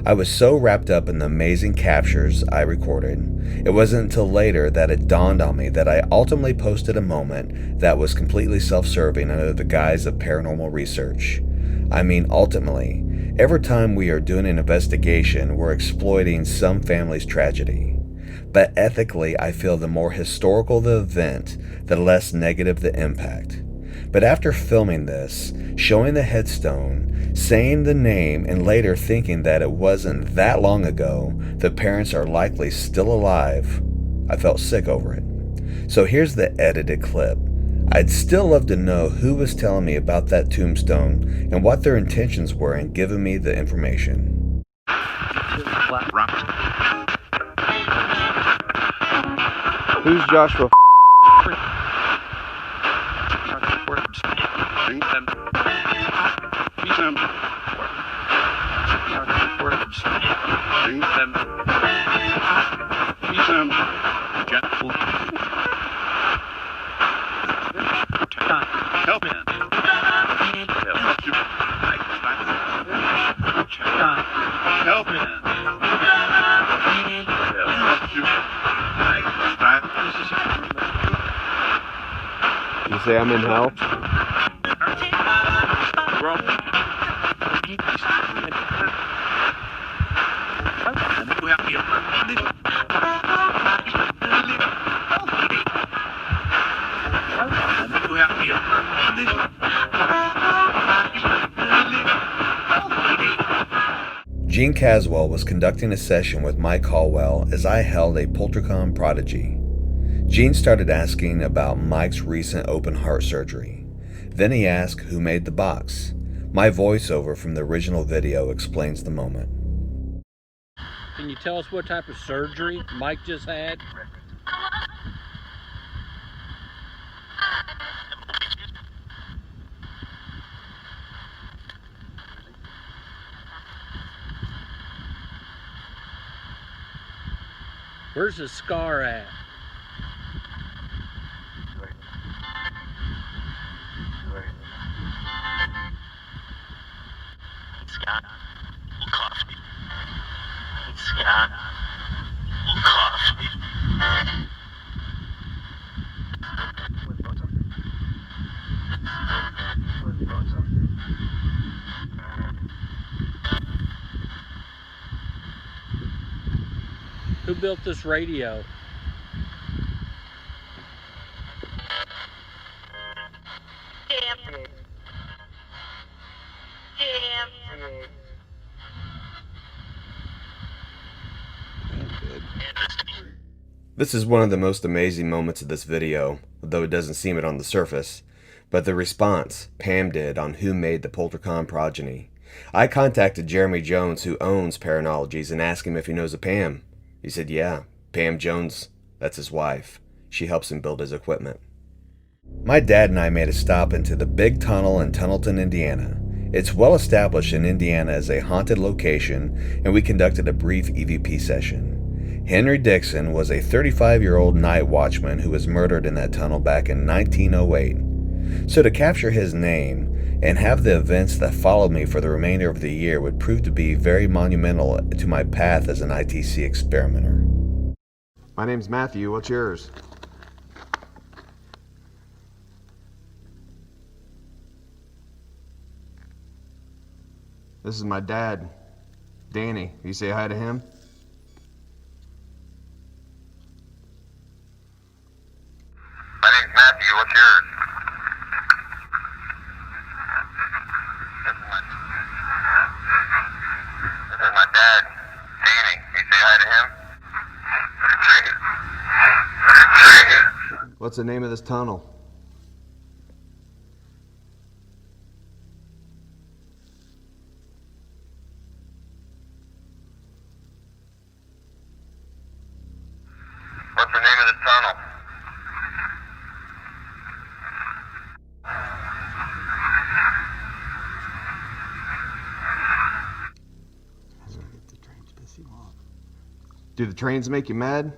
I was so wrapped up in the amazing captures I recorded, it wasn't until later that it dawned on me that I ultimately posted a moment that was completely self-serving under the guise of paranormal research. I mean, ultimately, every time we are doing an investigation, we're exploiting some family's tragedy. But ethically, I feel the more historical the event, the less negative the impact. But after filming this, showing the headstone, saying the name, and later thinking that it wasn't that long ago, the parents are likely still alive, I felt sick over it. So here's the edited clip. I'd still love to know who was telling me about that tombstone and what their intentions were in giving me the information. Who's Joshua? You say I'm in hell? Gene Caswell was conducting a session with Mike Caldwell as I held a Poltercom prodigy. Gene started asking about Mike's recent open heart surgery. Then he asked who made the box. My voiceover from the original video explains the moment. Can you tell us what type of surgery Mike just had? Where's the scar at? It's got coffee. It's got coffee. Who built this radio? This is one of the most amazing moments of this video, though it doesn't seem it on the surface. But the response Pam did on who made the Poltercom progeny. I contacted Jeremy Jones, who owns Paranologies, and asked him if he knows a Pam. He said, yeah, Pam Jones, that's his wife. She helps him build his equipment. My dad and I made a stop into the Big Tunnel in Tunnelton, Indiana. It's well established in Indiana as a haunted location, and we conducted a brief EVP session. Henry Dixon was a 35-year-old night watchman who was murdered in that tunnel back in 1908. So to capture his name and have the events that followed me for the remainder of the year would prove to be very monumental to my path as an ITC experimenter. My name's Matthew. What's yours? This is my dad, Danny. You say hi to him? My name's Matthew. What's yours? This is my dad, Danny. You say hi to him? What's the name of this tunnel? What's the name of this tunnel? Do the trains make you mad?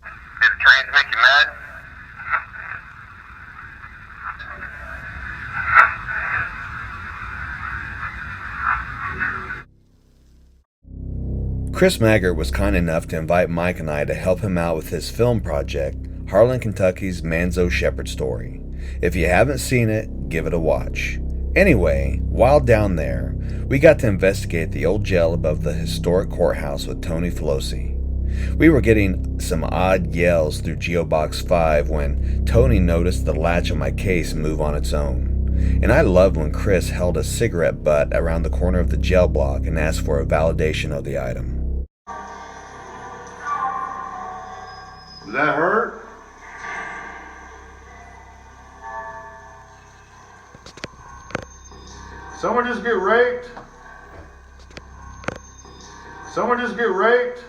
Do the trains make you mad? Chris Maggert was kind enough to invite Mike and I to help him out with his film project, Harlan, Kentucky's Manzo Shepherd Story. If you haven't seen it, give it a watch. Anyway, while down there, we got to investigate the old jail above the historic courthouse with Tony Filosi. We were getting some odd yells through Geobox 5 when Tony noticed the latch on my case move on its own. And I loved when Chris held a cigarette butt around the corner of the jail block and asked for a validation of the item. Does that hurt? Someone just get raped? Someone just get raped?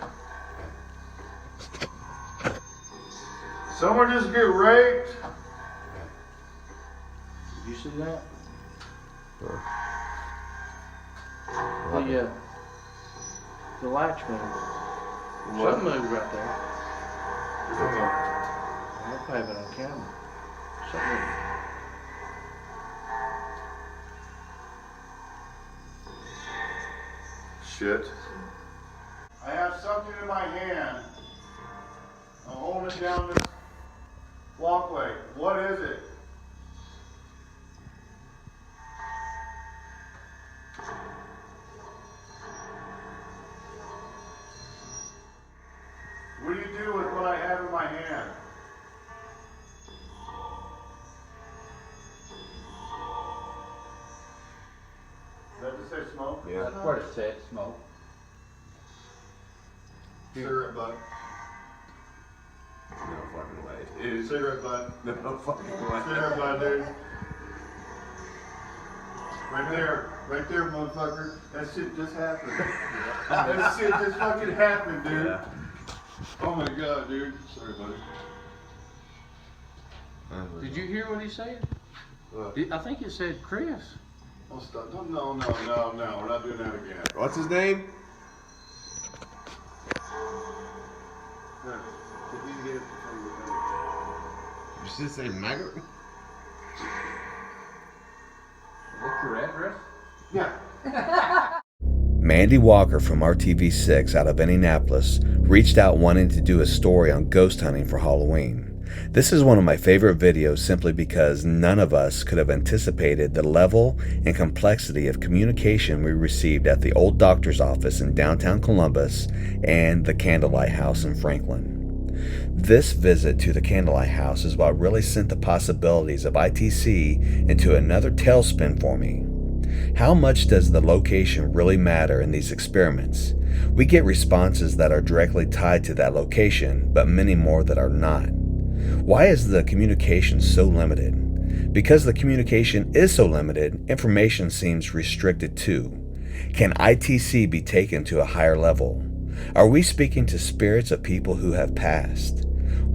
Someone just get raped? Did you see that? The latch moved. Something moved right there. I'll have it on camera. Something. Shit. I have something in my hand. I'm holding it down this walkway. What is it? What do you do with what I have in my hand? Does that just say smoke? Yeah. That's what it said, smoke. Cigarette butt. No fucking way, dude. Cigarette butt. No fucking way. Cigarette butt, dude. Right there, motherfucker. That shit just happened. That shit just fucking happened, dude. Yeah. Oh my god, dude. Sorry, buddy. Did you hear what he said? I think it said Chris. Oh, stop. No. We're not doing that again. What's his name? You should say Maggert? What's your address? Yeah. Mandy Walker from RTV6 out of Indianapolis reached out wanting to do a story on ghost hunting for Halloween. This is one of my favorite videos simply because none of us could have anticipated the level and complexity of communication we received at the old doctor's office in downtown Columbus and the Candlelight House in Franklin. This visit to the Candlelight House is what really sent the possibilities of ITC into another tailspin for me. How much does the location really matter in these experiments? We get responses that are directly tied to that location, but many more that are not. Why is the communication so limited? Because the communication is so limited, information seems restricted too. Can ITC be taken to a higher level? Are we speaking to spirits of people who have passed?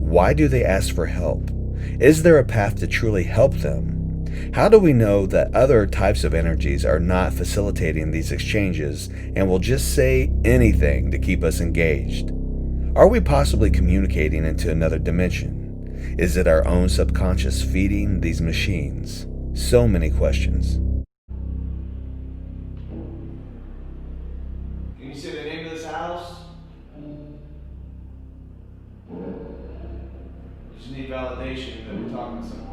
Why do they ask for help? Is there a path to truly help them? How do we know that other types of energies are not facilitating these exchanges and will just say anything to keep us engaged? Are we possibly communicating into another dimension? Is it our own subconscious feeding these machines? So many questions. Can you say the name of this house? Just need validation that we're talking to someone.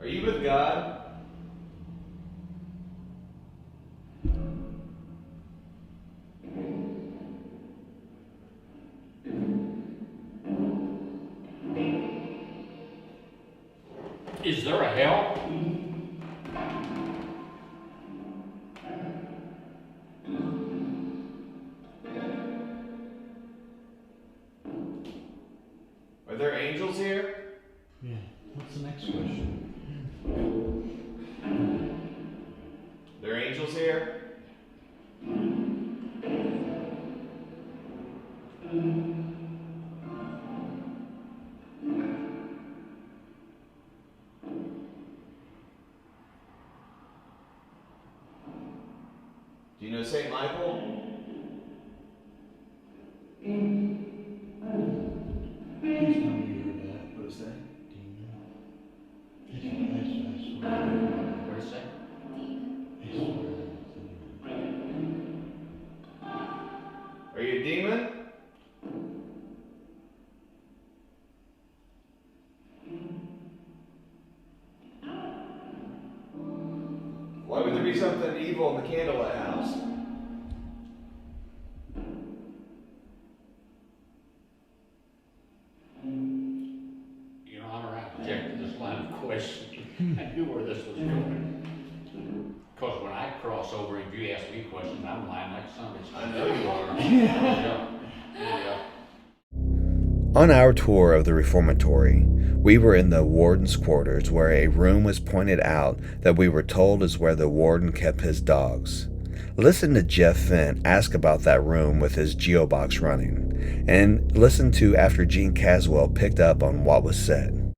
Are you with God? Is there a hell? Are there angels here? Yeah. What's the next question? There are angels here? Do you know St. Michael? Please tell me you heard that. What is that? What is that? Are you a demon? Why would there be something evil in the Candlelit house? Your Honor, I object to this line of questioning. I knew where this was going. Because when I cross over and you ask me questions, I'm lying like son of a bitch. I know you are. Yeah. On our tour of the reformatory, we were in the warden's quarters where a room was pointed out that we were told is where the warden kept his dogs. Listen to Jeff Fent ask about that room with his geobox running, and listen to after Gene Caswell picked up on what was said.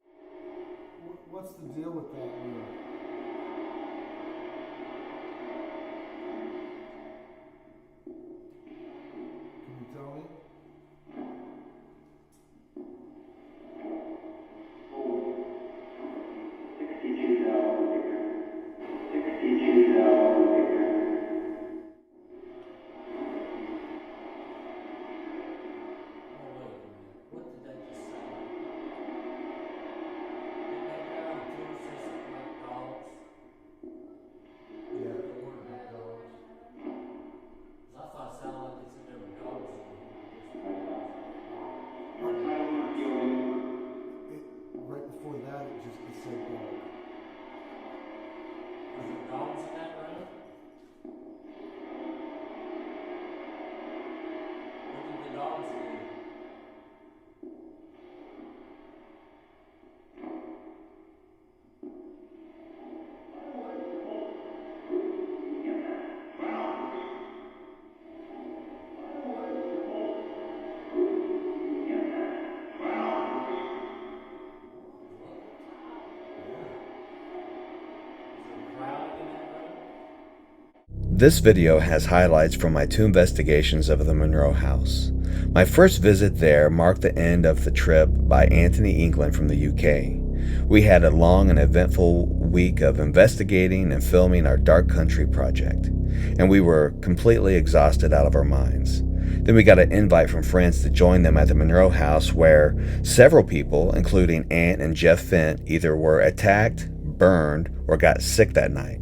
What's the deal with that room? Can you tell me? Right before that, it just said dog. Are there dogs in that room? What did the dogs do? This video has highlights from my 2 investigations of the Monroe house. My first visit there marked the end of the trip by Anthony England from the UK. We had a long and eventful week of investigating and filming our Dark Country project, and we were completely exhausted out of our minds. Then we got an invite from friends to join them at the Monroe house, where several people, including Ant and Jeff Fent, either were attacked, burned, or got sick that night.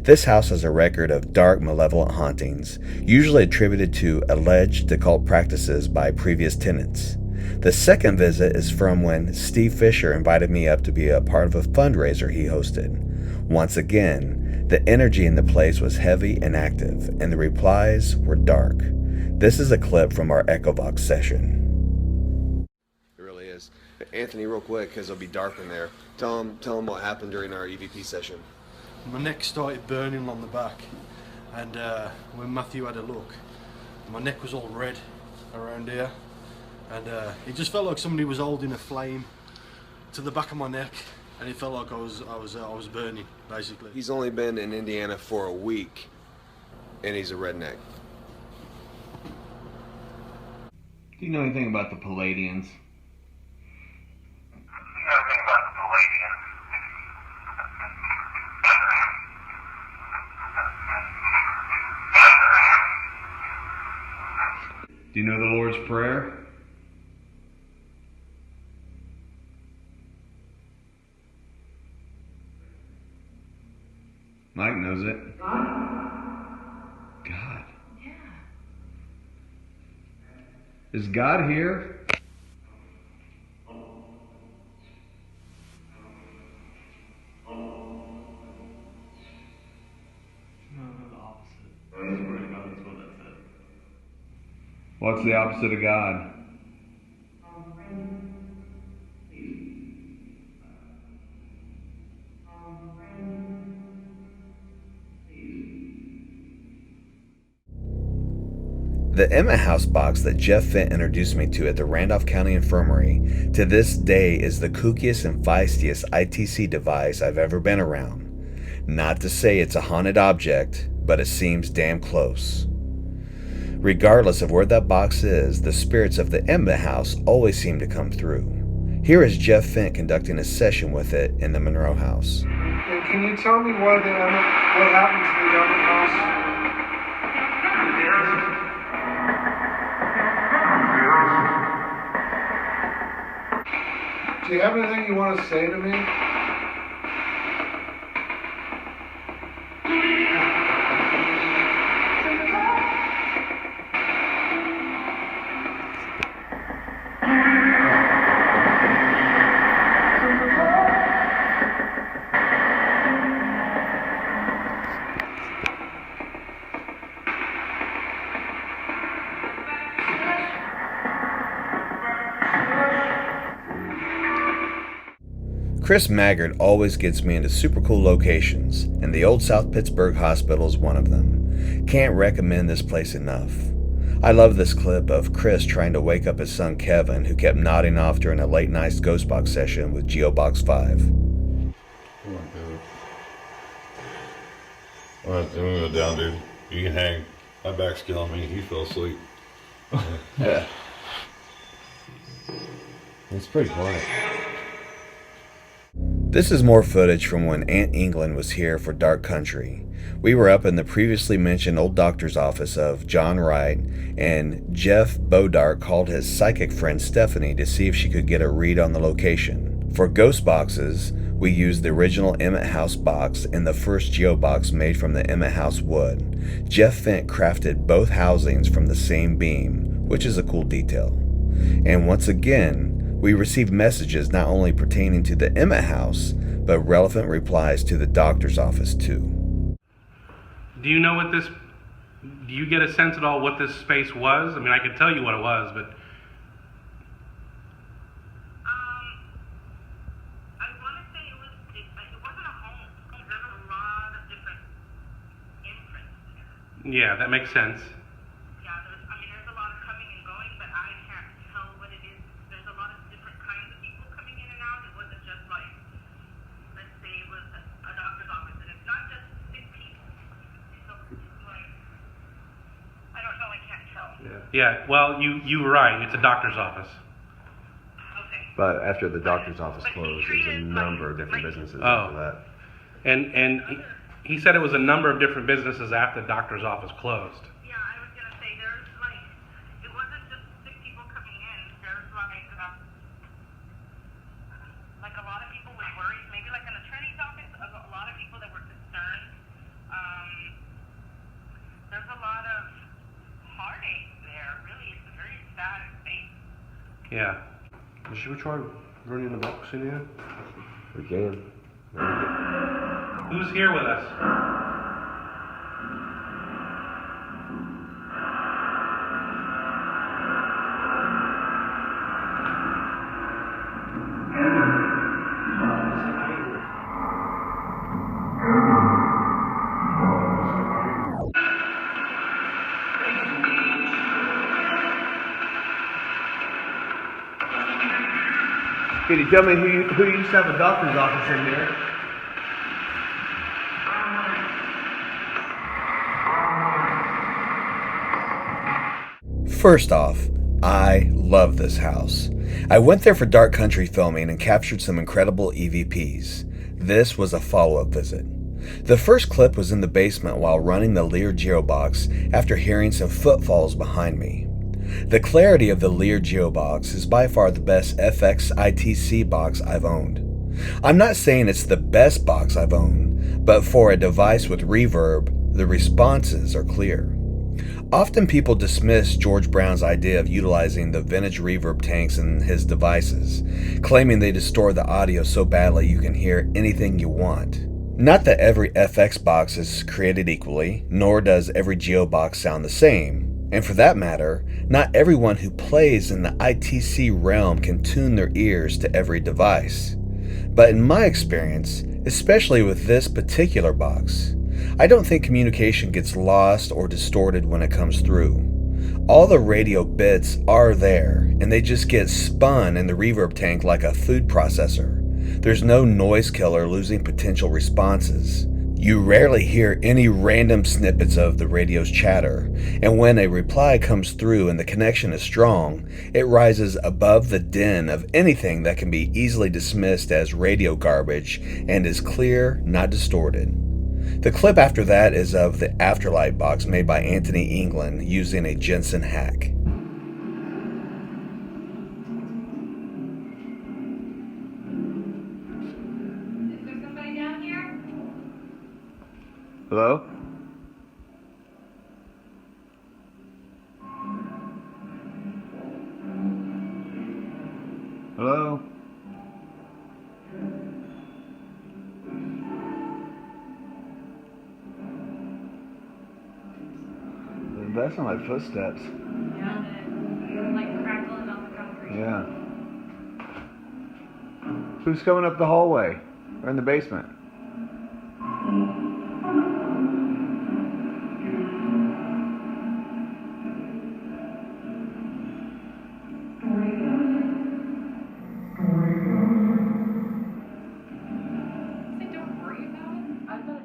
This house has a record of dark, malevolent hauntings, usually attributed to alleged occult practices by previous tenants. The second visit is from when Steve Fisher invited me up to be a part of a fundraiser he hosted. Once again, the energy in the place was heavy and active, and the replies were dark. This is a clip from our Echovox session. It really is. Anthony, real quick, because it'll be dark in there. Tell him what happened during our EVP session. My neck started burning on the back, and when Matthew had a look, my neck was all red around here, and it just felt like somebody was holding a flame to the back of my neck, and it felt like I was burning, basically. He's only been in Indiana for a week, and he's a redneck. Do you know anything about the Palladians? Do you know the Lord's Prayer? Mike knows it. God. Yeah. Is God here? What's the opposite of God? The Emmett House box that Jeff Fent introduced me to at the Randolph County Infirmary to this day is the kookiest and feistiest ITC device I've ever been around. Not to say it's a haunted object, but it seems damn close. Regardless of where that box is, the spirits of the Emmett House always seem to come through. Here is Jeff Fent conducting a session with it in the Monroe House. And can you tell me what happened to the Emmett House? Do you have anything you want to say to me? Chris Maggert always gets me into super cool locations, and the Old South Pittsburgh Hospital is one of them. Can't recommend this place enough. I love this clip of Chris trying to wake up his son Kevin, who kept nodding off during a late night Ghostbox session with Geobox 5. Alright, then we go down, dude. You can hang. My back's killing me. He fell asleep. Yeah. It's pretty quiet. This is more footage from when Aunt England was here for Dark Country. We were up in the previously mentioned old doctor's office of John Wright, and Jeff Bodark called his psychic friend Stephanie to see if she could get a read on the location. For ghost boxes, we used the original Emmett House box and the first Geobox made from the Emmett House wood. Jeff Fent crafted both housings from the same beam, which is a cool detail. And once again, we received messages not only pertaining to the Emmett House, but relevant replies to the doctor's office too. Do you know what this, do you get a sense at all what this space was? I mean, I could tell you what it was, but... I want to say it wasn't a home. There were a lot of different imprints there. Yeah, that makes sense. There's a lot of coming and going, but I can't tell what it is. There's a lot of different kinds of people coming in and out. It wasn't just like, let's say it was a doctor's office, and it's not just sick people. It's like, I don't know, I can't tell. Yeah, well, you were right. It's a doctor's office. But after the doctor's office closed, there's a number of different businesses after that. And he said it was a number of different businesses after the doctor's office closed. Yeah, I was going to say, there's like, it wasn't just sick people coming in. There's like a lot of people with worries, maybe like an attorney's office, a lot of people that were concerned. There's a lot of heartache there, really. It's a very sad space. Yeah. Should we try running the box in here? We can. Who's here with us? Can you tell me who used to have a doctor's office in here? First off, I love this house. I went there for dark country filming and captured some incredible EVPs. This was a follow-up visit. The first clip was in the basement while running the Lear Geobox after hearing some footfalls behind me. The clarity of the Lear Geobox is by far the best FX ITC box I've owned. I'm not saying it's the best box I've owned, but for a device with reverb, the responses are clear. Often people dismiss George Brown's idea of utilizing the vintage reverb tanks in his devices, claiming they distort the audio so badly you can hear anything you want. Not that every FX box is created equally, nor does every Geobox sound the same. And for that matter, not everyone who plays in the ITC realm can tune their ears to every device. But in my experience, especially with this particular box, I don't think communication gets lost or distorted when it comes through. All the radio bits are there, and they just get spun in the reverb tank like a food processor. There's no noise killer losing potential responses. You rarely hear any random snippets of the radio's chatter, and when a reply comes through and the connection is strong, it rises above the din of anything that can be easily dismissed as radio garbage and is clear, not distorted. The clip after that is of the Afterlight box made by Anthony England using a Jensen hack. Is there somebody down here? Hello? Hello? That sound like footsteps. Yeah, they're like crackling on the concrete. Yeah. Who's coming up the hallway? Or in the basement? Say don't worry about it. I thought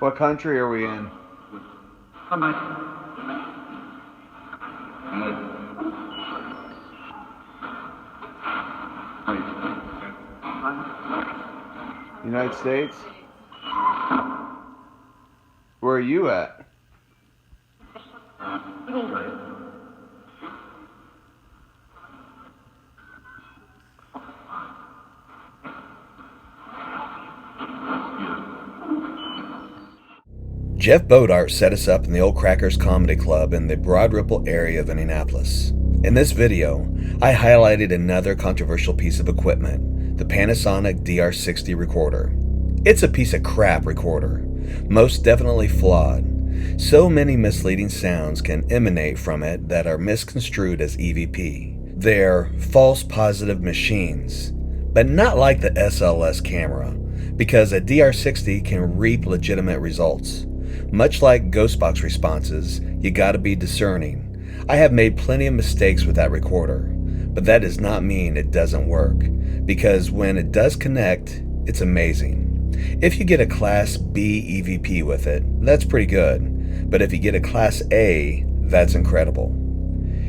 What country are we in? United States? Where are you at? Jeff Bodart set us up in the Old Crackers Comedy Club in the Broad Ripple area of Indianapolis. In this video, I highlighted another controversial piece of equipment, the Panasonic DR60 recorder. It's a piece of crap recorder, most definitely flawed. So many misleading sounds can emanate from it that are misconstrued as EVP. They're false positive machines, but not like the SLS camera, because a DR60 can reap legitimate results. Much like Ghostbox responses, you gotta be discerning. I have made plenty of mistakes with that recorder, but that does not mean it doesn't work, because when it does connect, it's amazing. If you get a Class B EVP with it, that's pretty good, but if you get a Class A, that's incredible.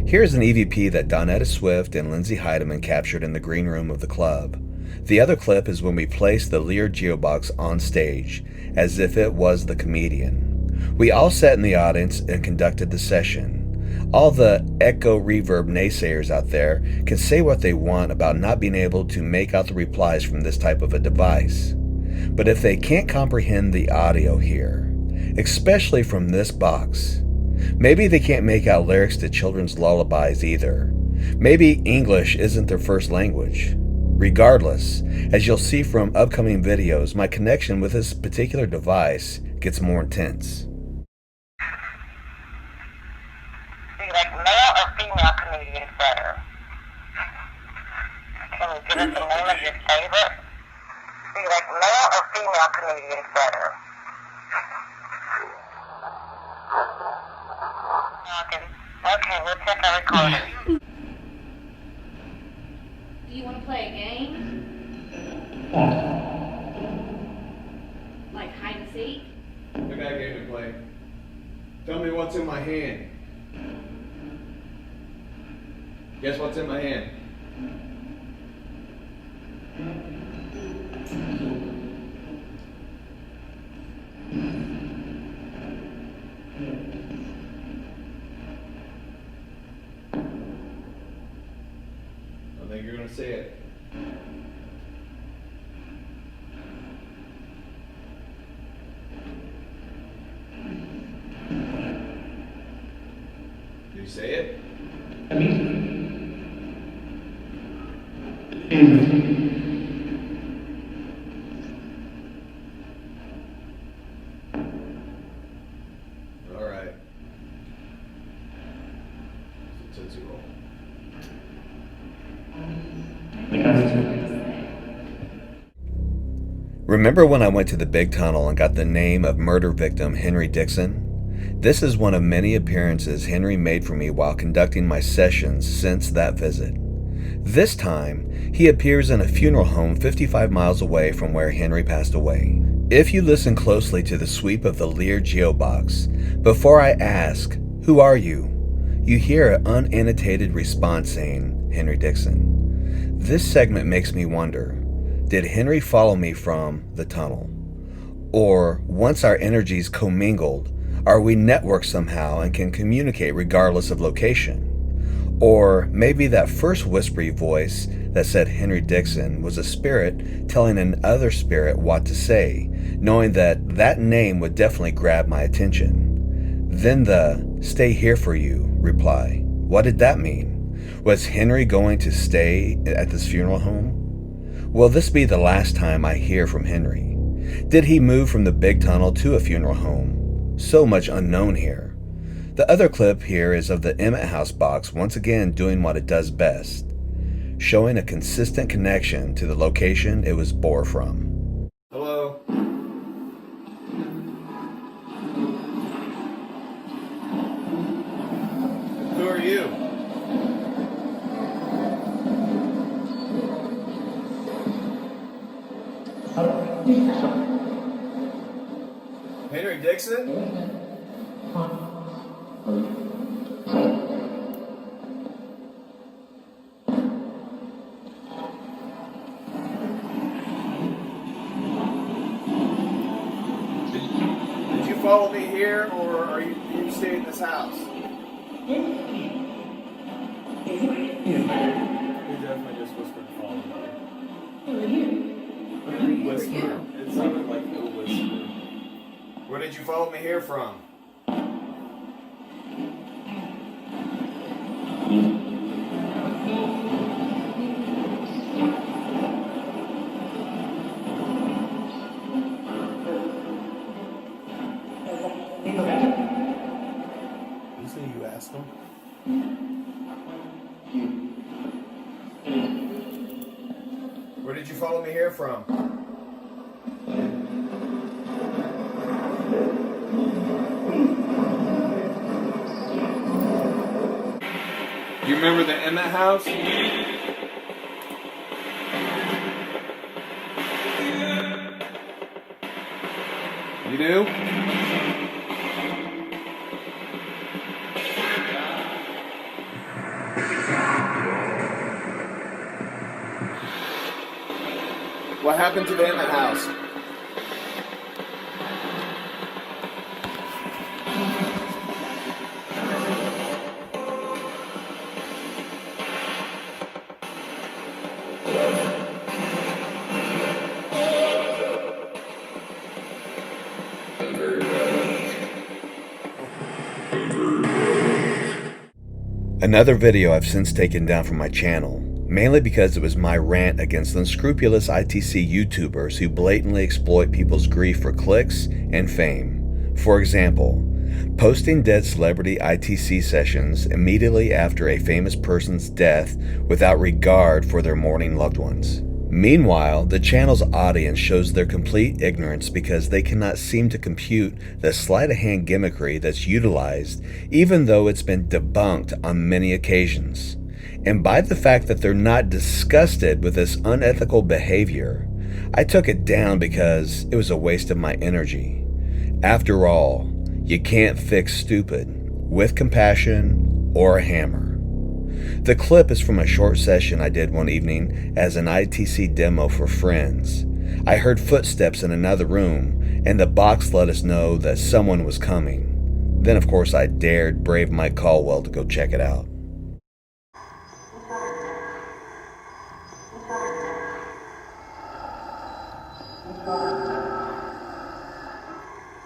Here's an EVP that Donetta Swift and Lindsay Heidemann captured in the green room of the club. The other clip is when we placed the Lear Geobox on stage, as if it was the comedian. We all sat in the audience and conducted the session. All the echo reverb naysayers out there can say what they want about not being able to make out the replies from this type of a device. But if they can't comprehend the audio here, especially from this box, maybe they can't make out lyrics to children's lullabies either. Maybe English isn't their first language. Regardless, as you'll see from upcoming videos, my connection with this particular device gets more intense. Do you like male or female comedians better? Can you give us the name of your favorite? Do you like male or female comedians better? Okay, we'll check our recording. Do you want to play a game? Like hide and seek? I got a game to play. Tell me what's in my hand. Guess what's in my hand? I think you're gonna say it. Did you say it? All right. It's a Tootsie Roll. Remember when I went to the big tunnel and got the name of murder victim Henry Dixon? This is one of many appearances Henry made for me while conducting my sessions since that visit. This time, he appears in a funeral home 55 miles away from where Henry passed away. If you listen closely to the sweep of the Lear geobox, before I ask, "Who are you?" you hear an unannotated response saying, "Henry Dixon." This segment makes me wonder, did Henry follow me from the tunnel? Or, once our energies commingled, are we networked somehow and can communicate regardless of location? Or maybe that first whispery voice that said Henry Dixon was a spirit telling another spirit what to say, knowing that that name would definitely grab my attention. Then the "stay here for you" reply. What did that mean? Was Henry going to stay at this funeral home? Will this be the last time I hear from Henry? Did he move from the big tunnel to a funeral home? So much unknown here. The other clip here is of the Emmett House box once again doing what it does best, showing a consistent connection to the location it was bore from. Hello? Who are you? Henry Dixon? Did you follow me here, or are you staying in this house? He definitely just whispered follow me. Whisper. It sounded like a whisper. Where did you follow me here from? You say you asked him? Where did you follow me here from? You remember the Emmett house? You do? What happened to the Emmett house? Another video I've since taken down from my channel, mainly because it was my rant against unscrupulous ITC YouTubers who blatantly exploit people's grief for clicks and fame. For example, posting dead celebrity ITC sessions immediately after a famous person's death without regard for their mourning loved ones. Meanwhile, the channel's audience shows their complete ignorance because they cannot seem to compute the sleight-of-hand gimmickry that's utilized, even though it's been debunked on many occasions. and by the fact that they're not disgusted with this unethical behavior, I took it down because it was a waste of my energy. After all, you can't fix stupid with compassion or a hammer. The clip is from a short session I did one evening as an ITC demo for friends. I heard footsteps in another room, and the box let us know that someone was coming. Then, of course, I dared brave Mike Caldwell to go check it out.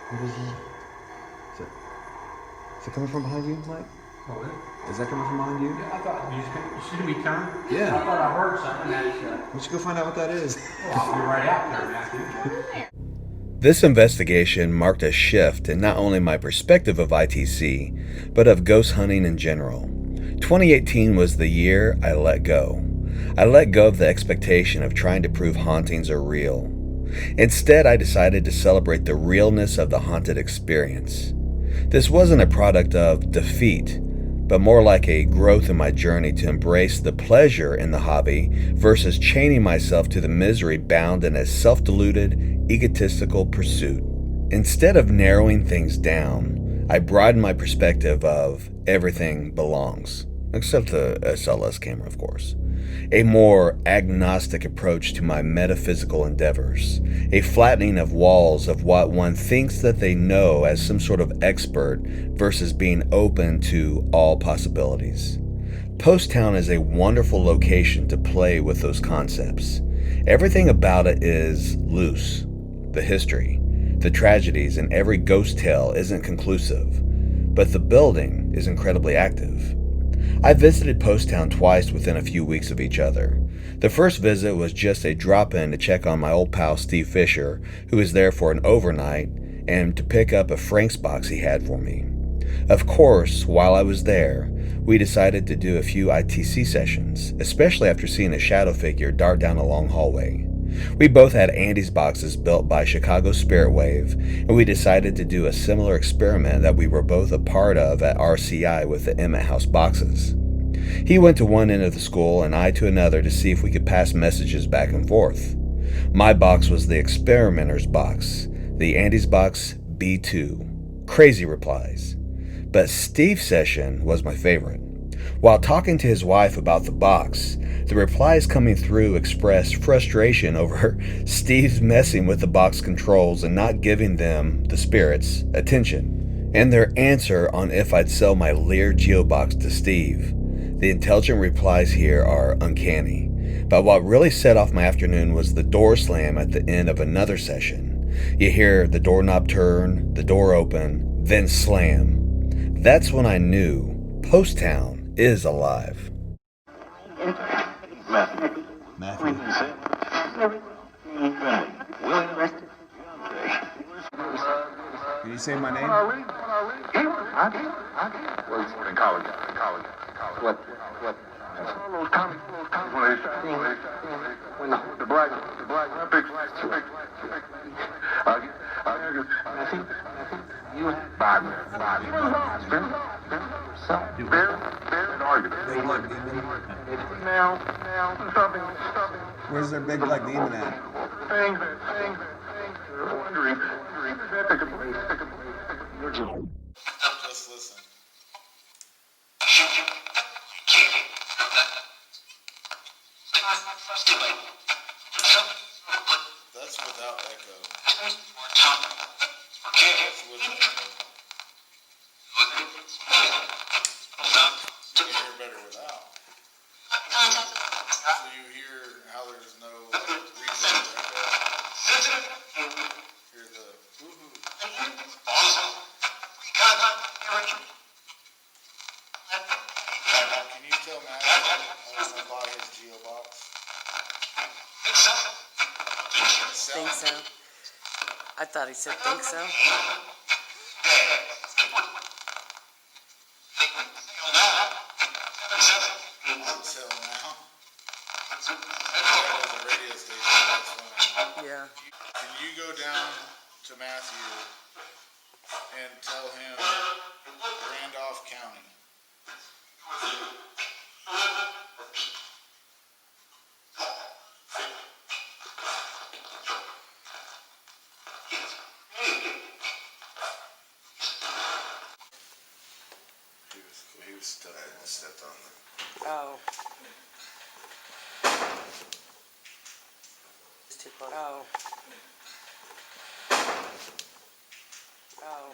What is it? Is it coming from behind you, Mike? Is that coming from behind you? Yeah, I thought you should be coming. Yeah. I thought I heard something that We should go find out what that is. I'll be right out there, Matthew. This investigation marked a shift in not only my perspective of ITC, but of ghost hunting in general. 2018 was the year I let go. I let go of the expectation of trying to prove hauntings are real. Instead, I decided to celebrate the realness of the haunted experience. This wasn't a product of defeat, but more like a growth in my journey to embrace the pleasure in the hobby versus chaining myself to the misery bound in a self-deluded, egotistical pursuit. Instead of narrowing things down, I broadened my perspective of everything belongs, except the SLS camera, of course. A more agnostic approach to my metaphysical endeavors, a flattening of walls of what one thinks that they know as some sort of expert versus being open to all possibilities. Post Town is a wonderful location to play with those concepts. Everything about it is loose. The history, the tragedies, and every ghost tale isn't conclusive, but the building is incredibly active. I visited Post Town twice within a few weeks of each other. The first visit was just a drop-in to check on my old pal Steve Fisher, who was there for an overnight, and to pick up a Frank's box he had for me. Of course, while I was there, we decided to do a few ITC sessions, especially after seeing a shadow figure dart down a long hallway. We both had Andy's boxes built by Chicago Spirit Wave, and we decided to do a similar experiment that we were both a part of at RCI with the Emmett House boxes. He went to one end of the school and I to another to see if we could pass messages back and forth. My box was the experimenter's box, the Andy's box B2. Crazy replies. But Steve's session was my favorite. While talking to his wife about the box, the replies coming through expressed frustration over Steve's messing with the box controls and not giving them, the spirits, attention, and their answer on if I'd sell my Lear Geobox to Steve. The intelligent replies here are uncanny, but what really set off my afternoon was the door slam at the end of another session. You hear the doorknob turn, the door open, then slam. That's when I knew Post Town is alive. Matthew. Can you say my name? In college. What? When the black you had five minutes. Where's their big black demon at? Things wondering. Just listen. That's without echo. That's with echo. You can hear better without. So you hear how there's no reverb or echo. Hear the woohoo. Can you tell Matt I want to buy his Geobox? Think so. I thought he said think so. Until now. There's a radio station that's running. Yeah. Can you go down to Matthew and tell him Randolph County? He was stepped on the... Oh. It's too close. Oh. Oh.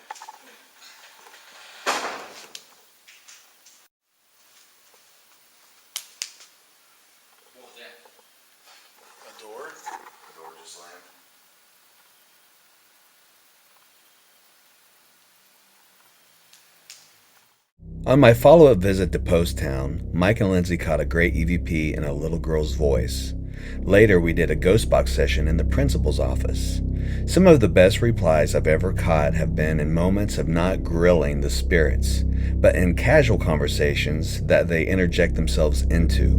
What was that? A door? The door just slammed. On my follow-up visit to Post Town, Mike and Lindsay caught a great EVP in a little girl's voice. Later, we did a ghost box session in the principal's office. Some of the best replies I've ever caught have been in moments of not grilling the spirits, but in casual conversations that they interject themselves into.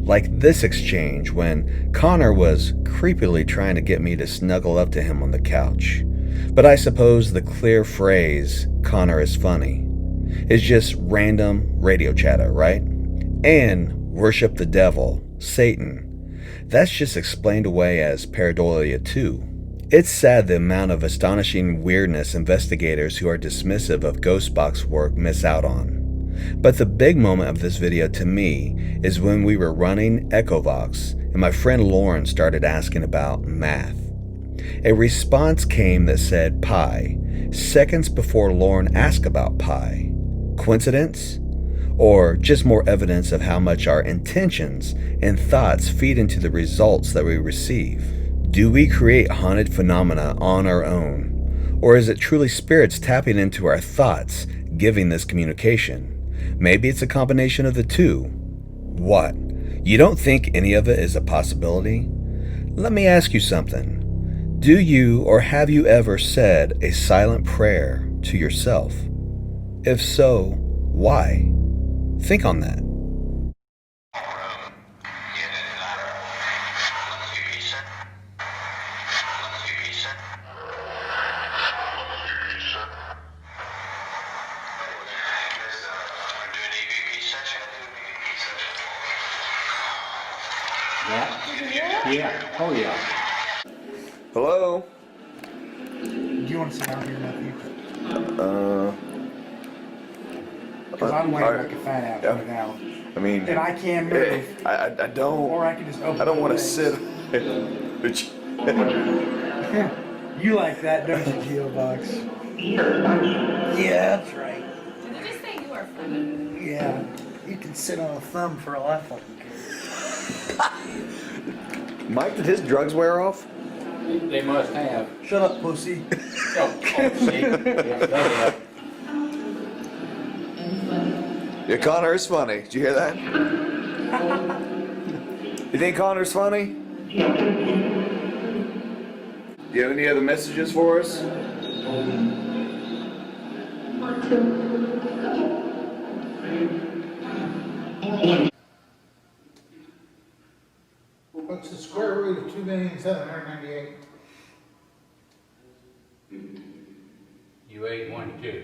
Like this exchange when Connor was creepily trying to get me to snuggle up to him on the couch. But I suppose the clear phrase, "Connor is funny," is just random radio chatter, right? And worship the devil, Satan. That's just explained away as pareidolia too. It's sad the amount of astonishing weirdness investigators who are dismissive of ghost box work miss out on. But the big moment of this video to me is when we were running Echovox and my friend Lauren started asking about math. A response came that said pi, seconds before Lauren asked about pi. Coincidence? Or just more evidence of how much our intentions and thoughts feed into the results that we receive? Do we create haunted phenomena on our own? Or is it truly spirits tapping into our thoughts, giving this communication? Maybe it's a combination of the two. What? You don't think any of it is a possibility? Let me ask you something. Do you or have you ever said a silent prayer to yourself? If so, why? Think on that. Yeah. Oh, yeah. Hello? Do you want to sit down here, Matthew? Because I'm weighing like a fat ass right now. I mean, and I can move. I don't. Or I can just open I don't my want to legs. sit. You like that, don't you, Geo Box? Yeah, that's right. Did you just say you are funny? Yeah, you can sit on a thumb for all I fucking care. Mike, did his drugs wear off? They must have. Shut up, pussy. Oh, see? Yeah, they have. Yeah, Connor is funny. Did you hear that? You think Connor's funny? Do you have any other messages for us? What's the square root of 2,798,000? You ate 1, 2.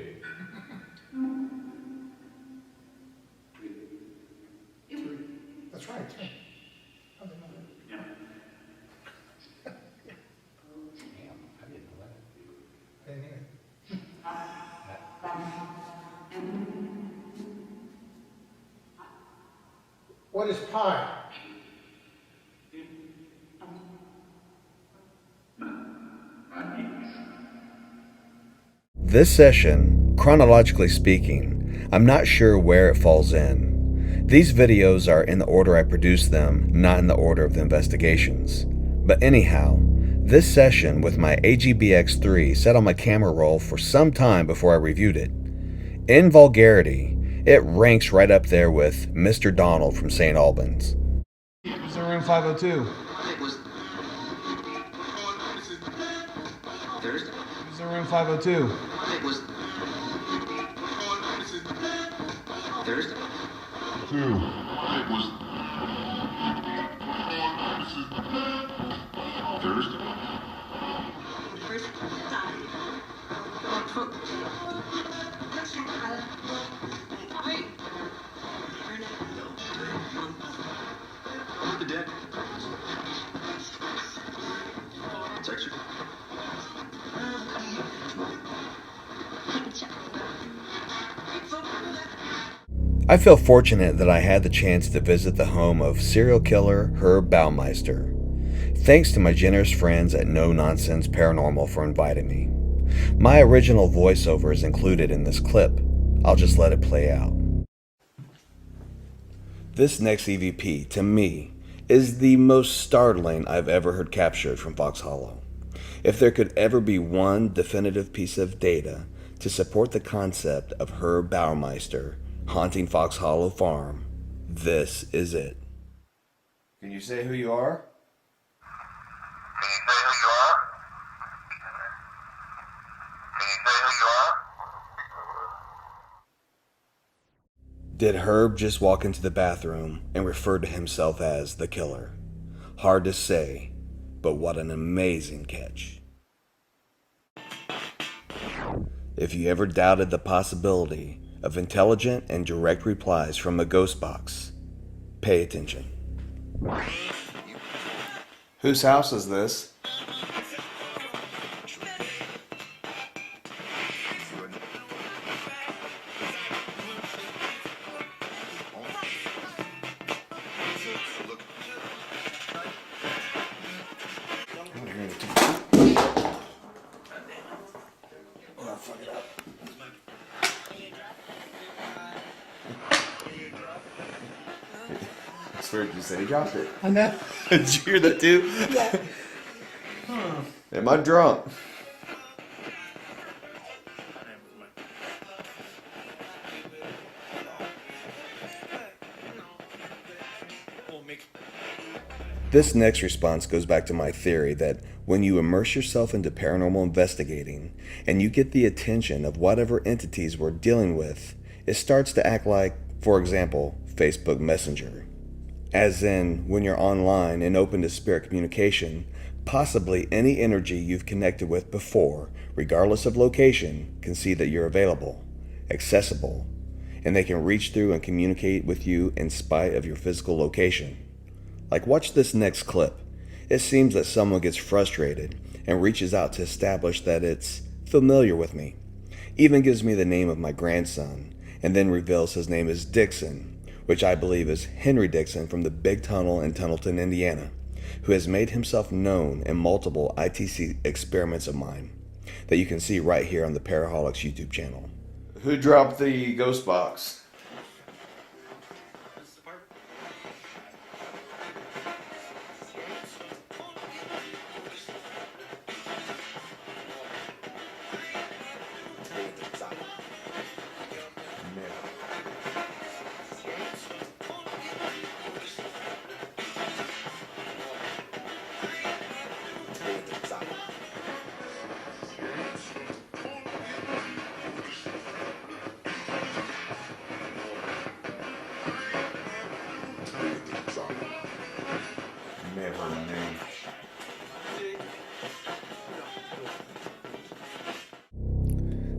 That's right. Yeah. Damn, I didn't know that. I didn't either. What is pi? This session, chronologically speaking, I'm not sure where it falls in. These videos are in the order I produced them, not in the order of the investigations. But anyhow, this session with my AGBX3 sat on my camera roll for some time before I reviewed it. In vulgarity, it ranks right up there with Mr. Donald from St. Albans. Is there room 502? Is there room 502? I feel fortunate that I had the chance to visit the home of serial killer Herb Baumeister. Thanks to my generous friends at No Nonsense Paranormal for inviting me. My original voiceover is included in this clip. I'll just let it play out. This next EVP, to me, is the most startling I've ever heard captured from Fox Hollow. If there could ever be one definitive piece of data to support the concept of Herb Baumeister haunting Fox Hollow Farm, this is it. Can you say who you are? Did Herb just walk into the bathroom and refer to himself as the killer? Hard to say, but what an amazing catch. If you ever doubted the possibility of intelligent and direct replies from a ghost box, pay attention. Whose house is this? I swear you said he dropped it. I know. Did you hear that too? Yeah. Am I drunk? This next response goes back to my theory that when you immerse yourself into paranormal investigating and you get the attention of whatever entities we're dealing with, it starts to act like, for example, Facebook Messenger. As in, when you're online and open to spirit communication, possibly any energy you've connected with before, regardless of location, can see that you're available, accessible, and they can reach through and communicate with you in spite of your physical location. Like, watch this next clip. It seems that someone gets frustrated and reaches out to establish that it's familiar with me. Even gives me the name of my grandson, and then reveals his name is Dixon, which I believe is Henry Dixon from the Big Tunnel in Tunnelton, Indiana, who has made himself known in multiple ITC experiments of mine that you can see right here on the Paraholics YouTube channel. Who dropped the ghost box?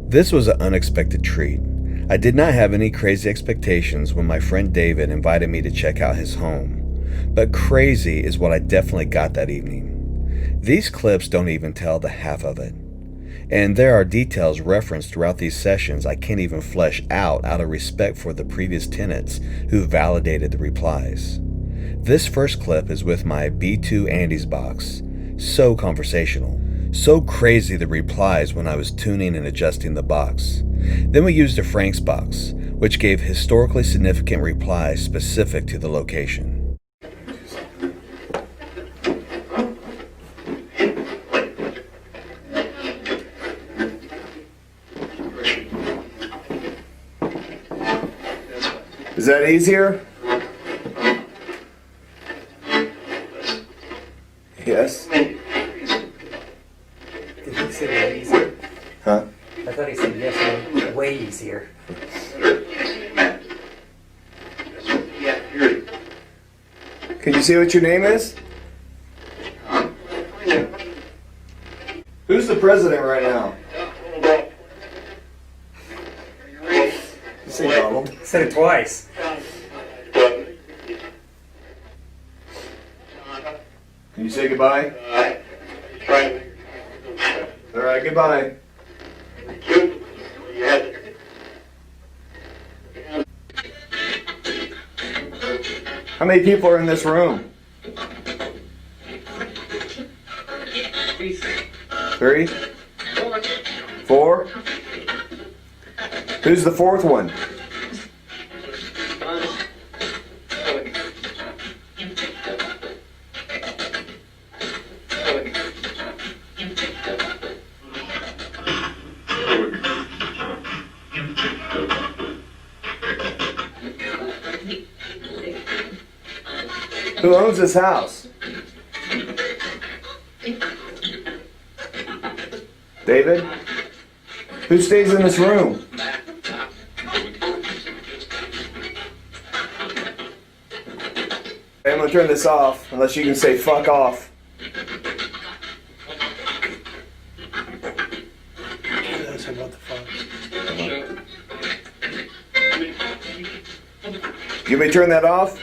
This was an unexpected treat. I did not have any crazy expectations when my friend David invited me to check out his home, but crazy is what I definitely got that evening. These clips don't even tell the half of it, and there are details referenced throughout these sessions I can't even flesh out of respect for the previous tenants who validated the replies. This first clip is with my B2 Andy's box, so conversational. So crazy the replies when I was tuning and adjusting the box. Then we used a Frank's box, which gave historically significant replies specific to the location. Is that easier? Yes. Easier. Huh? I thought he said yes, way easier. Can you see what your name is? Who's the president right now? You say Donald. Said it twice. Can you say goodbye? All right, goodbye. How many people are in this room? 3? 4? Who's the fourth one? Who owns this house? David? Who stays in this room? I'm gonna turn this off, unless you can say fuck off. That's what the fuck. You may turn that off?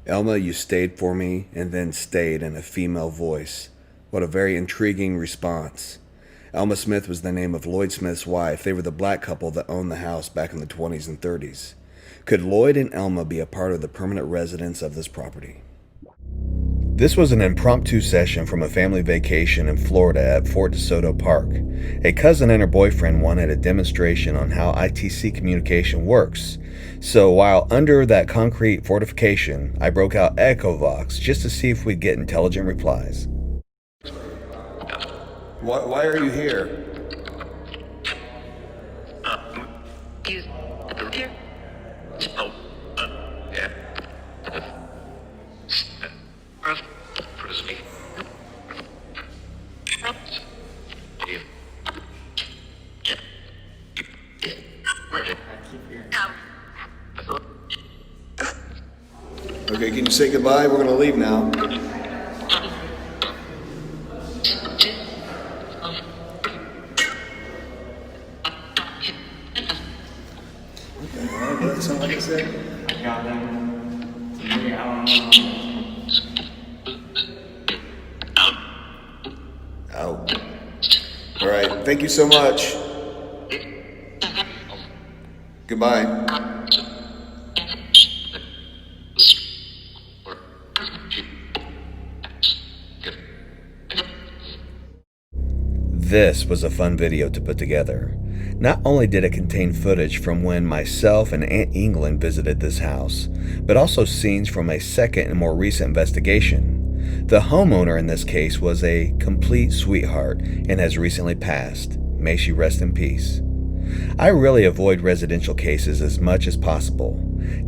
Elma, you stayed for me and then stayed in a female voice. What a very intriguing response. Elma Smith was the name of Lloyd Smith's wife. They were the black couple that owned the house back in the 20s and 30s. Could Lloyd and Elma be a part of the permanent residents of this property? This was an impromptu session from a family vacation in Florida at Fort DeSoto Park. A cousin and her boyfriend wanted a demonstration on how ITC communication works. So while under that concrete fortification, I broke out Echovox just to see if we'd get intelligent replies. Why are you here? Okay, can you say goodbye? We're gonna leave now. Okay, that sound like I said? Out. All right, thank you so much. Goodbye. This was a fun video to put together. Not only did it contain footage from when myself and Aunt England visited this house, but also scenes from a second and more recent investigation. The homeowner in this case was a complete sweetheart and has recently passed. May she rest in peace. I really avoid residential cases as much as possible.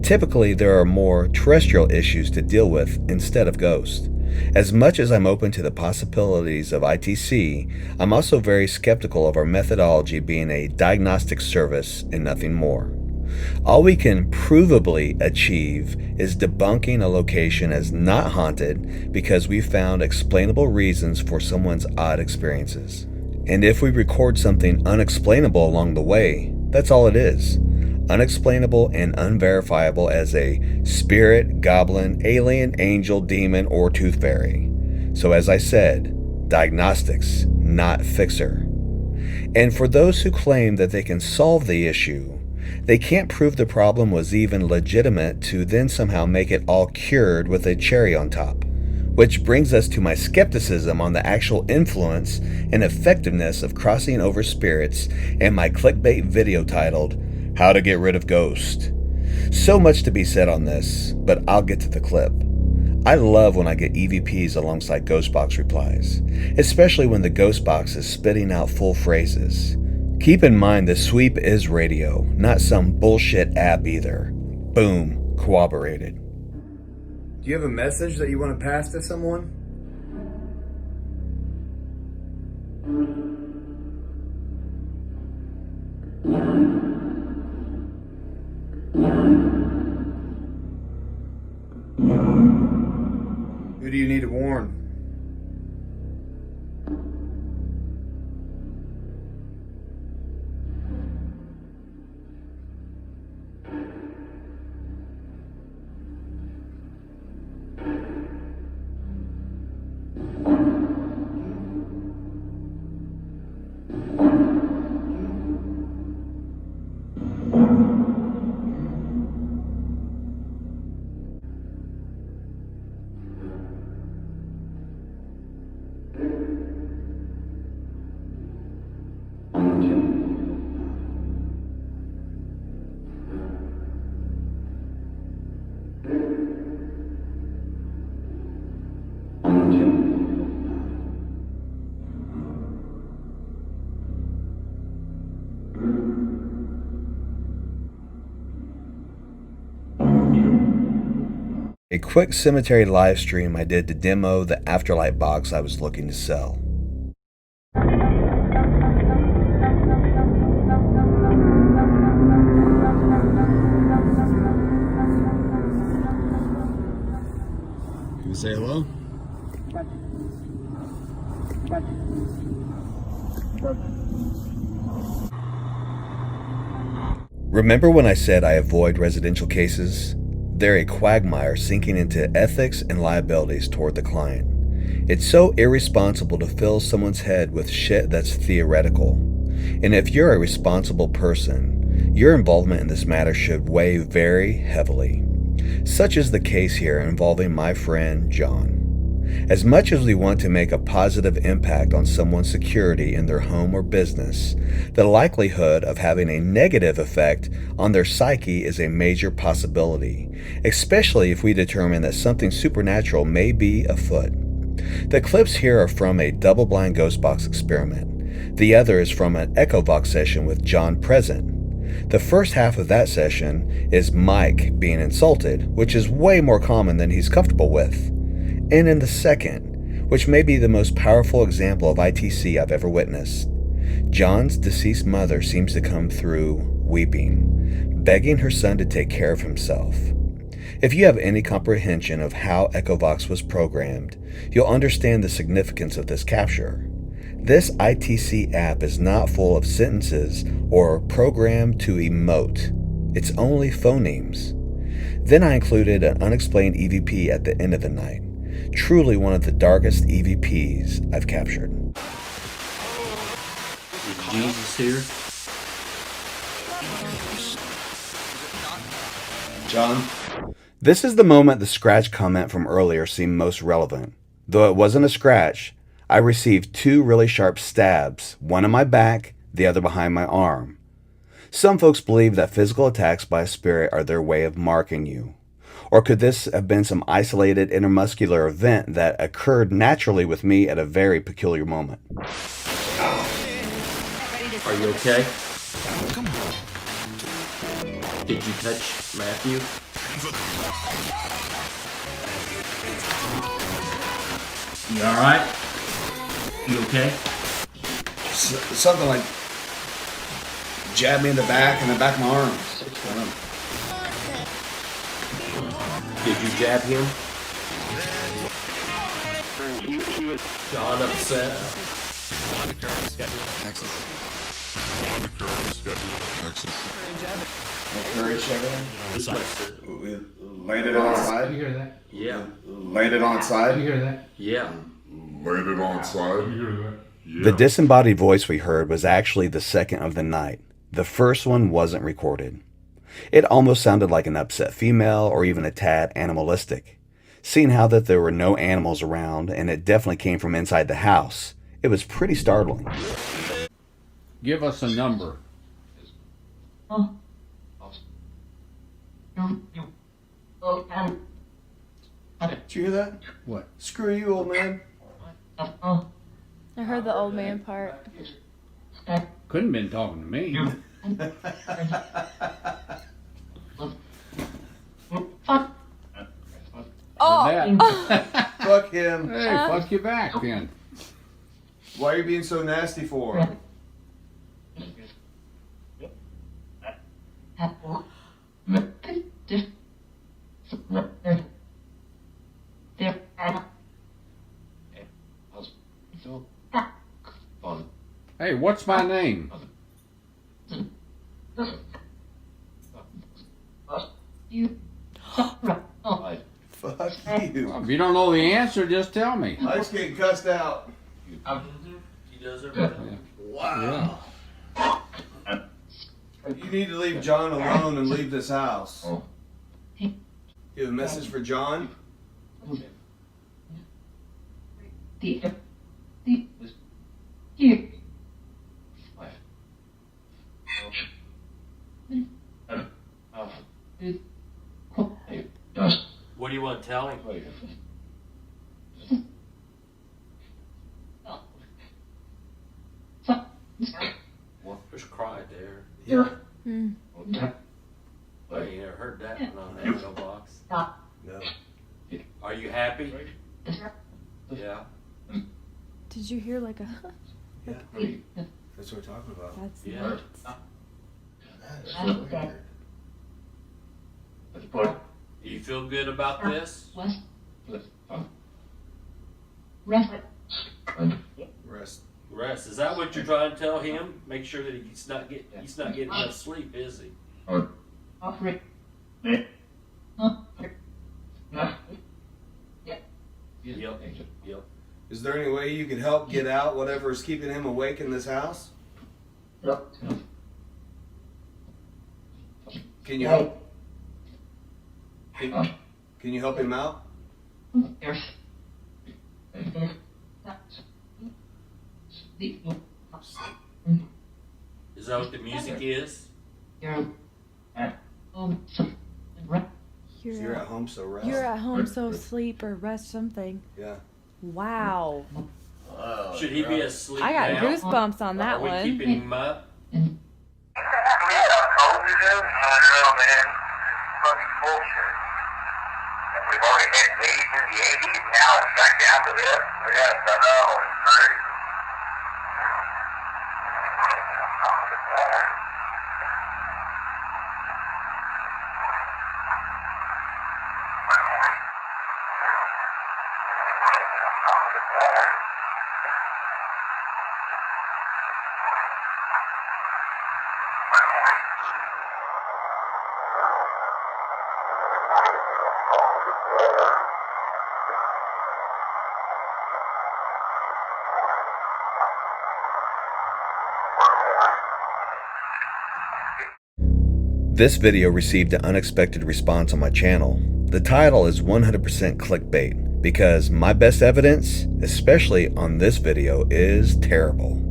Typically, there are more terrestrial issues to deal with instead of ghosts. As much as I'm open to the possibilities of ITC, I'm also very skeptical of our methodology being a diagnostic service and nothing more. All we can provably achieve is debunking a location as not haunted because we found explainable reasons for someone's odd experiences. And if we record something unexplainable along the way, that's all it is. Unexplainable and unverifiable as a spirit, goblin, alien, angel, demon, or tooth fairy. So as I said, diagnostics, not fixer. And for those who claim that they can solve the issue, they can't prove the problem was even legitimate to then somehow make it all cured with a cherry on top. Which brings us to my skepticism on the actual influence and effectiveness of crossing over spirits and my clickbait video titled, How to Get Rid of Ghosts. So much to be said on this, but I'll get to the clip. I love when I get EVPs alongside Ghostbox replies, especially when the Ghostbox is spitting out full phrases. Keep in mind the sweep is radio, not some bullshit app either. Boom, corroborated. Do you have a message that you want to pass to someone? Who do you need to warn? A quick cemetery live stream I did to demo the afterlife box I was looking to sell. Can you say hello? Remember when I said I avoid residential cases? They're a quagmire sinking into ethics and liabilities toward the client. It's so irresponsible to fill someone's head with shit that's theoretical. And if you're a responsible person, your involvement in this matter should weigh very heavily. Such is the case here involving my friend John. As much as we want to make a positive impact on someone's security in their home or business, the likelihood of having a negative effect on their psyche is a major possibility, especially if we determine that something supernatural may be afoot. The clips here are from a double-blind ghost box experiment. The other is from an Echo Vox session with John present. The first half of that session is Mike being insulted, which is way more common than he's comfortable with. And in the second, which may be the most powerful example of ITC I've ever witnessed, John's deceased mother seems to come through weeping, begging her son to take care of himself. If you have any comprehension of how Echo Vox was programmed, you'll understand the significance of this capture. This ITC app is not full of sentences or programmed to emote. It's only phonemes. Then I included an unexplained EVP at the end of the night. Truly one of the darkest EVPs I've captured. Is Jesus here? John? This is the moment the scratch comment from earlier seemed most relevant. Though it wasn't a scratch, I received 2 really sharp stabs, one in my back, the other behind my arm. Some folks believe that physical attacks by a spirit are their way of marking you. Or could this have been some isolated intermuscular event that occurred naturally with me at a very peculiar moment? Are you okay? Did you touch Matthew? You alright? You okay? Something like jabbed me in the back of my arm. Did you jab him? John upset. We laid it on side. You hear that? Yeah. Laid it on side. You hear that? Yeah. Laid it on side. You hear that? Yeah. The disembodied voice we heard was actually the second of the night. The first one wasn't recorded. It almost sounded like an upset female or even a tad animalistic. Seeing how that there were no animals around and it definitely came from inside the house, it was pretty startling. Give us a number. Did you hear that? What? Screw you, old man. I heard the old man part. Couldn't have been talking to me. Oh! Fuck him. Hey, fuck you back then. Why are you being so nasty for? Hey, what's my name? Fuck you. If you don't know the answer, just tell me. I just getting cussed out. He does it right. Wow. You need to leave John alone and leave this house. You have a message for John? What do you want to tell him? Just cried there. Yeah. Well, you never heard that one on the Echo Box? No. like a. Yeah. That's what we're talking about. That's Yeah. nuts. You feel good about this? Rest. Is that what you're trying to tell him? Make sure that he's not getting enough sleep, is he? Yep. Is there any way you could help get out whatever is keeping him awake in this house? Can you help? Can you help him out? Is that what the music is? You're at home, so rest. You're at home, so sleep or rest something. Yeah. Wow. Should he be asleep I got now? goosebumps on that Are we one. keeping him up? We've already had the 80s and the 80s, now it's back down to this. Yes, I know, it's crazy. This video received an unexpected response on my channel. The title is 100% clickbait because my best evidence, especially on this video, is terrible.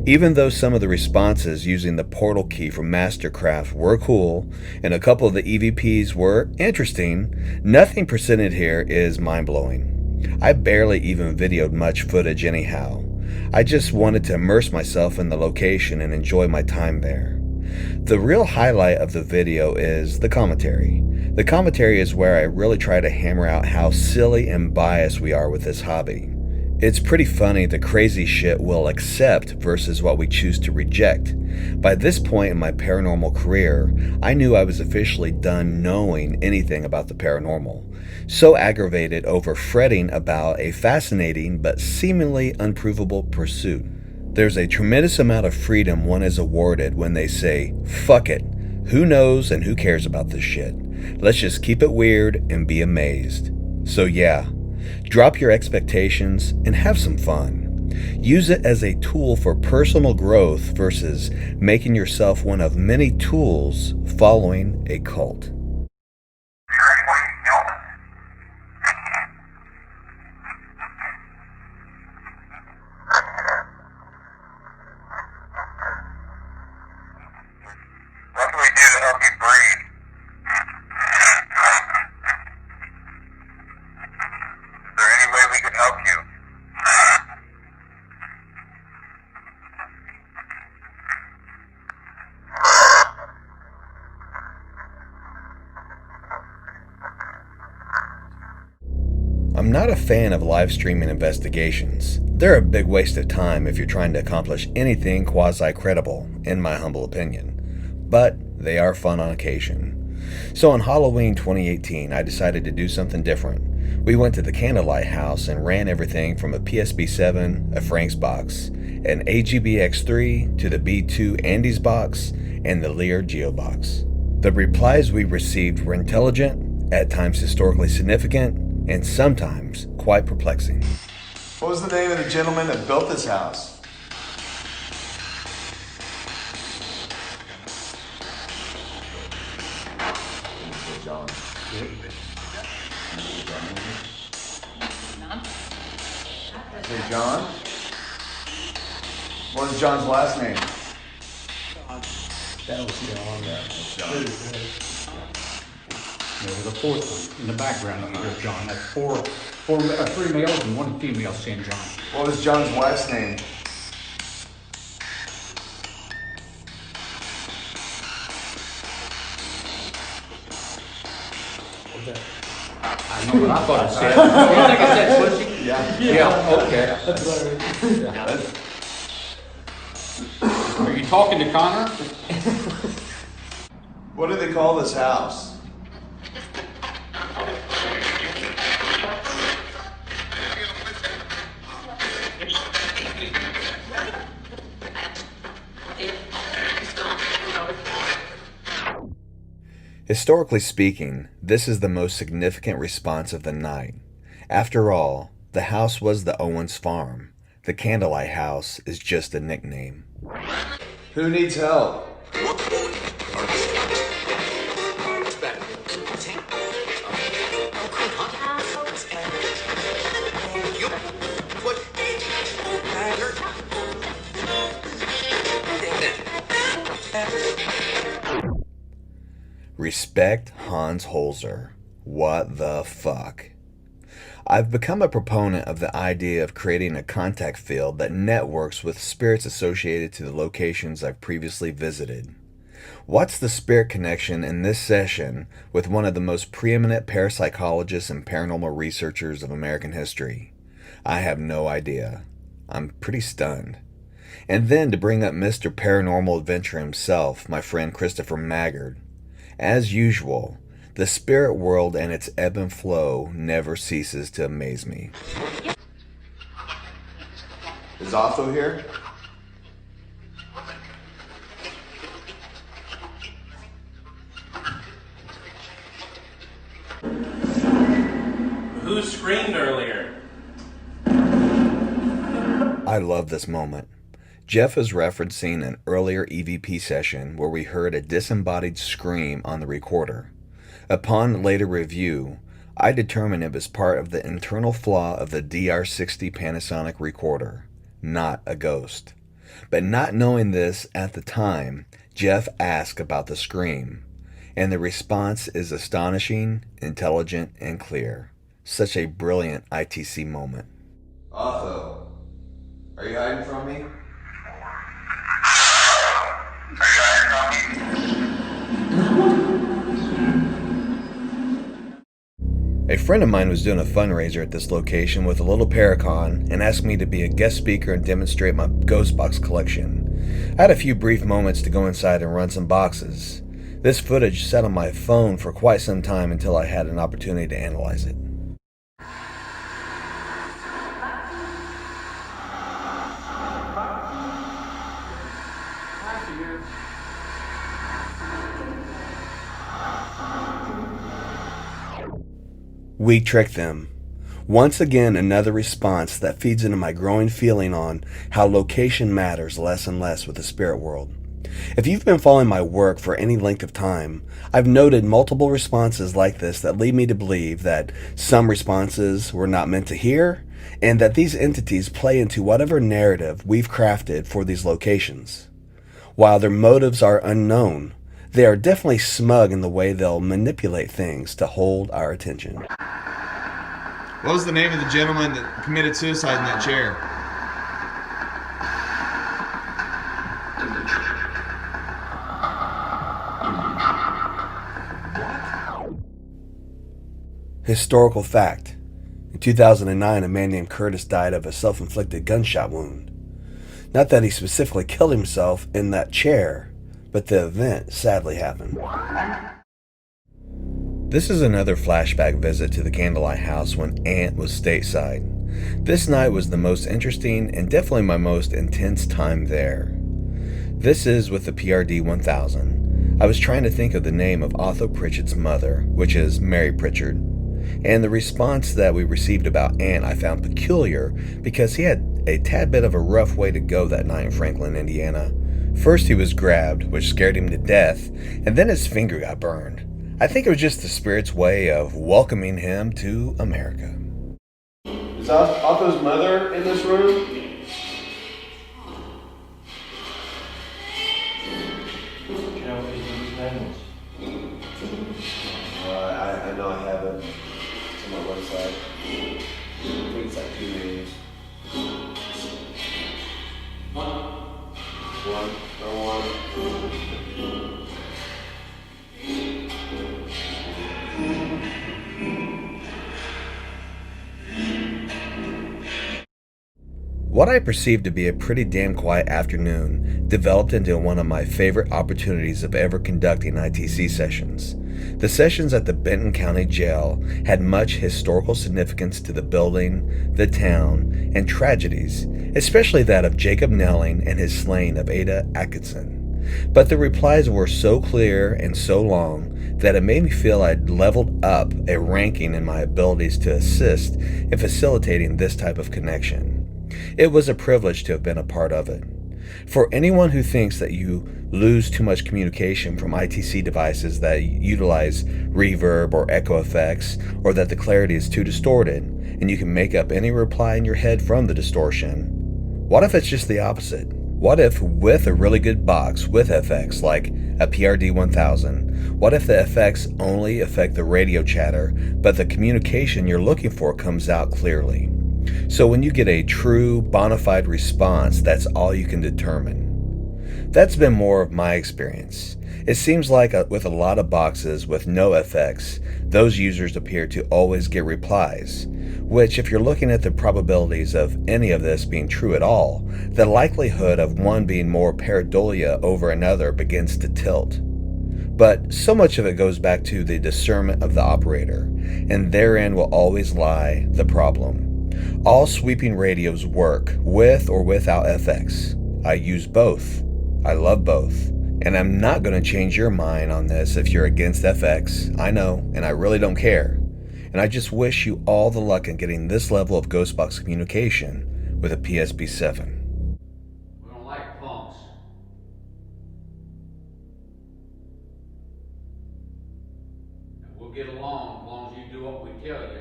Even though some of the responses using the portal key from Mastercraft were cool and a couple of the EVPs were interesting, nothing presented here is mind-blowing. I barely even videoed much footage anyhow. I just wanted to immerse myself in the location and enjoy my time there. The real highlight of the video is the commentary. The commentary is where I really try to hammer out how silly and biased we are with this hobby. It's pretty funny the crazy shit we'll accept versus what we choose to reject. By this point in my paranormal career, I knew I was officially done knowing anything about the paranormal. So aggravated over fretting about a fascinating but seemingly unprovable pursuit. There's a tremendous amount of freedom one is awarded when they say, fuck it, who knows and who cares about this shit? Let's just keep it weird and be amazed. So yeah, drop your expectations and have some fun. Use it as a tool for personal growth versus making yourself one of many tools following a cult. What can we do to help you breathe? Is there any way we can help you? I'm not a fan of live streaming investigations. They're a big waste of time if you're trying to accomplish anything quasi-credible, in my humble opinion. But they are fun on occasion. So on Halloween 2018, I decided to do something different. We went to the Candlelight House and ran everything from a PSP-7, a Frank's box, an AGBX3 to the B2 Andy's box, and the Lear Geo box. The replies we received were intelligent, at times historically significant, and sometimes quite perplexing. What was the name of the gentleman that built this house? John. Hey, John? What was John's last name? That was John. There was a fourth one in the background here, John. That's three males and one female saying John. What was John's wife's name? I know what I thought it said. You think it said pussy? Yeah, okay. That's hilarious. Are you talking to Connor? What do they call this house? Historically speaking, this is the most significant response of the night. After all, the house was the Owens farm. The Candlelight House is just a nickname. Who needs help? Respect Hans Holzer. What the fuck? I've become a proponent of the idea of creating a contact field that networks with spirits associated to the locations I've previously visited. What's the spirit connection in this session with one of the most preeminent parapsychologists and paranormal researchers of American history? I have no idea. I'm pretty stunned. And then to bring up Mr. Paranormal Adventure himself, my friend Christopher Maggert. As usual, the spirit world and its ebb and flow never ceases to amaze me. Is Otho here? Who screamed earlier? I love this moment. Jeff is referencing an earlier EVP session where we heard a disembodied scream on the recorder. Upon later review, I determined it was part of the internal flaw of the DR60 Panasonic recorder, not a ghost. But not knowing this at the time, Jeff asked about the scream, and the response is astonishing, intelligent, and clear. Such a brilliant ITC moment. Otho, are you hiding from me? A friend of mine was doing a fundraiser at this location with a little Paracon and asked me to be a guest speaker and demonstrate my ghost box collection. I had a few brief moments to go inside and run some boxes. This footage sat on my phone for quite some time until I had an opportunity to analyze it. We tricked them. Once again, another response that feeds into my growing feeling on how location matters less and less with the spirit world. If you've been following my work for any length of time, I've noted multiple responses like this that lead me to believe that some responses were not meant to hear, and that these entities play into whatever narrative we've crafted for these locations. While their motives are unknown, they are definitely smug in the way they'll manipulate things to hold our attention. What was the name of the gentleman that committed suicide in that chair? Historical fact. In 2009, a man named Curtis died of a self-inflicted gunshot wound. Not that he specifically killed himself in that chair, but the event sadly happened. This is another flashback visit to the Candlelight House when Ant was stateside. This night was the most interesting and definitely my most intense time there. This is with the PRD 1000. I was trying to think of the name of Otho Pritchard's mother, which is Mary Pritchard, and the response that we received about Ant I found peculiar because he had a tad bit of a rough way to go that night in Franklin, Indiana. First he was grabbed, which scared him to death, and then his finger got burned. I think it was just the spirit's way of welcoming him to America. Is Otto's mother in this room? I know I have it. It's on my website. I think it's like 2 names. What I perceived to be a pretty damn quiet afternoon developed into one of my favorite opportunities of ever conducting ITC sessions. The sessions at the Benton County Jail had much historical significance to the building, the town, and tragedies, especially that of Jacob Nelling and his slaying of Ada Atkinson. But the replies were so clear and so long that it made me feel I'd leveled up a ranking in my abilities to assist in facilitating this type of connection. It was a privilege to have been a part of it. For anyone who thinks that you lose too much communication from ITC devices that utilize reverb or echo effects, or that the clarity is too distorted and you can make up any reply in your head from the distortion, what if it's just the opposite? What if with a really good box with FX like a PRD 1000, what if the effects only affect the radio chatter but the communication you're looking for comes out clearly? So when you get a true bona fide response, that's all you can determine. That's been more of my experience. It seems like with a lot of boxes with no effects, those users appear to always get replies, which if you're looking at the probabilities of any of this being true at all, the likelihood of one being more pareidolia over another begins to tilt. But so much of it goes back to the discernment of the operator, and therein will always lie the problem. All sweeping radios work with or without FX. I use both. I love both. And I'm not going to change your mind on this if you're against FX. I know, and I really don't care. And I just wish you all the luck in getting this level of Ghostbox communication with a PSP-7. We don't like punks. And we'll get along as long as you do what we tell you.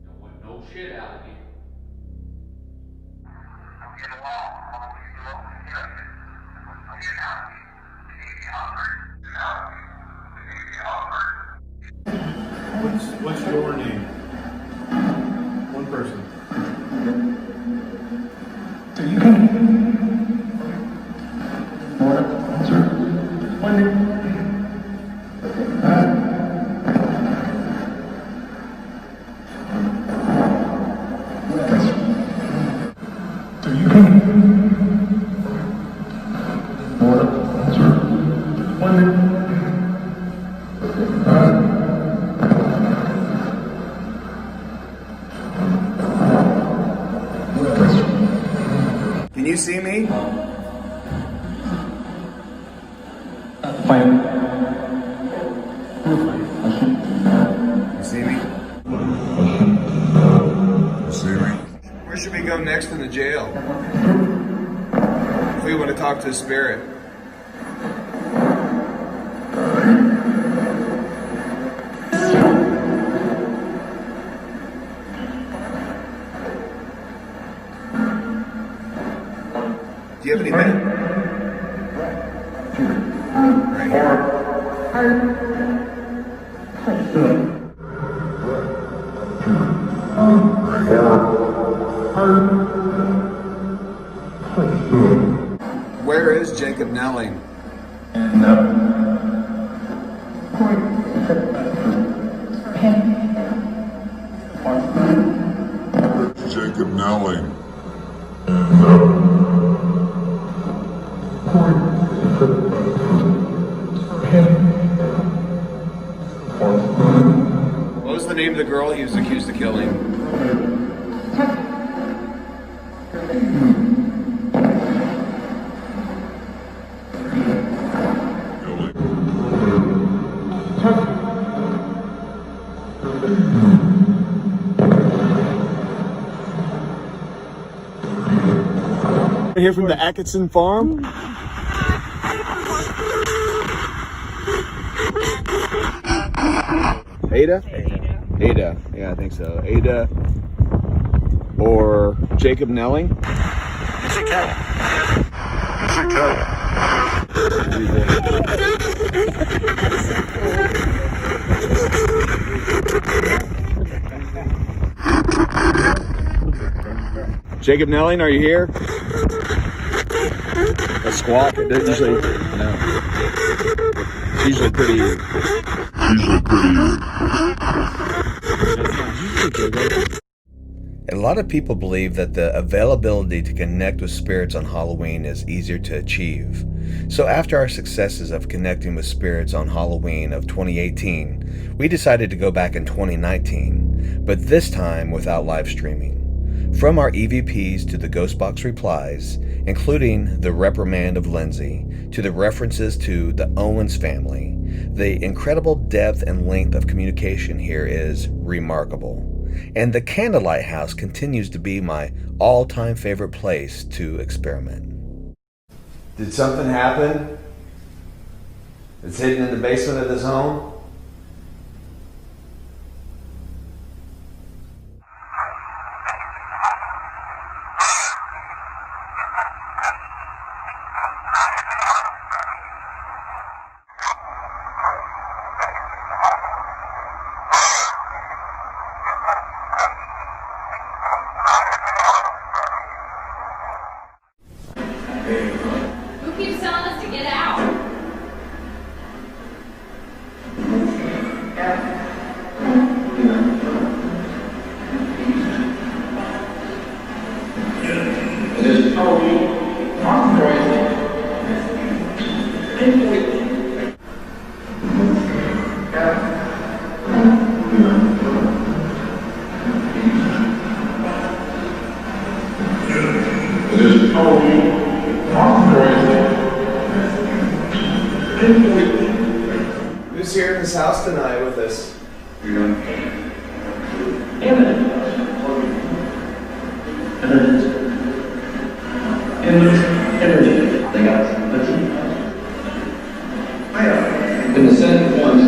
Don't want no shit out of you. What's your name? One person. Can you see me? You see me? Where should we go next in the jail? If we want to talk to a spirit. Do you have any men? Right here. Where is Jacob Nelling? Jacob Nelling. What was the name of the girl he was accused of killing? Here from the Atkinson farm. Ada? Ada. Yeah, I think so. Ada or Jacob Nelling? It's a cat. It's a cat. Jacob Nelling, are you here? A squawk. They're usually no. It's usually pretty. A lot of people believe that the availability to connect with spirits on Halloween is easier to achieve. So after our successes of connecting with spirits on Halloween of 2018, we decided to go back in 2019, but this time without live streaming. From our EVPs to the Ghostbox replies, including the reprimand of Lindsay, to the references to the Owens family, the incredible depth and length of communication here is remarkable. And the Candlelight House continues to be my all-time favorite place to experiment. Did something happen? It's hidden in the basement of this home? Who keeps telling us to get out? Who's here in this house tonight with us? In the second one,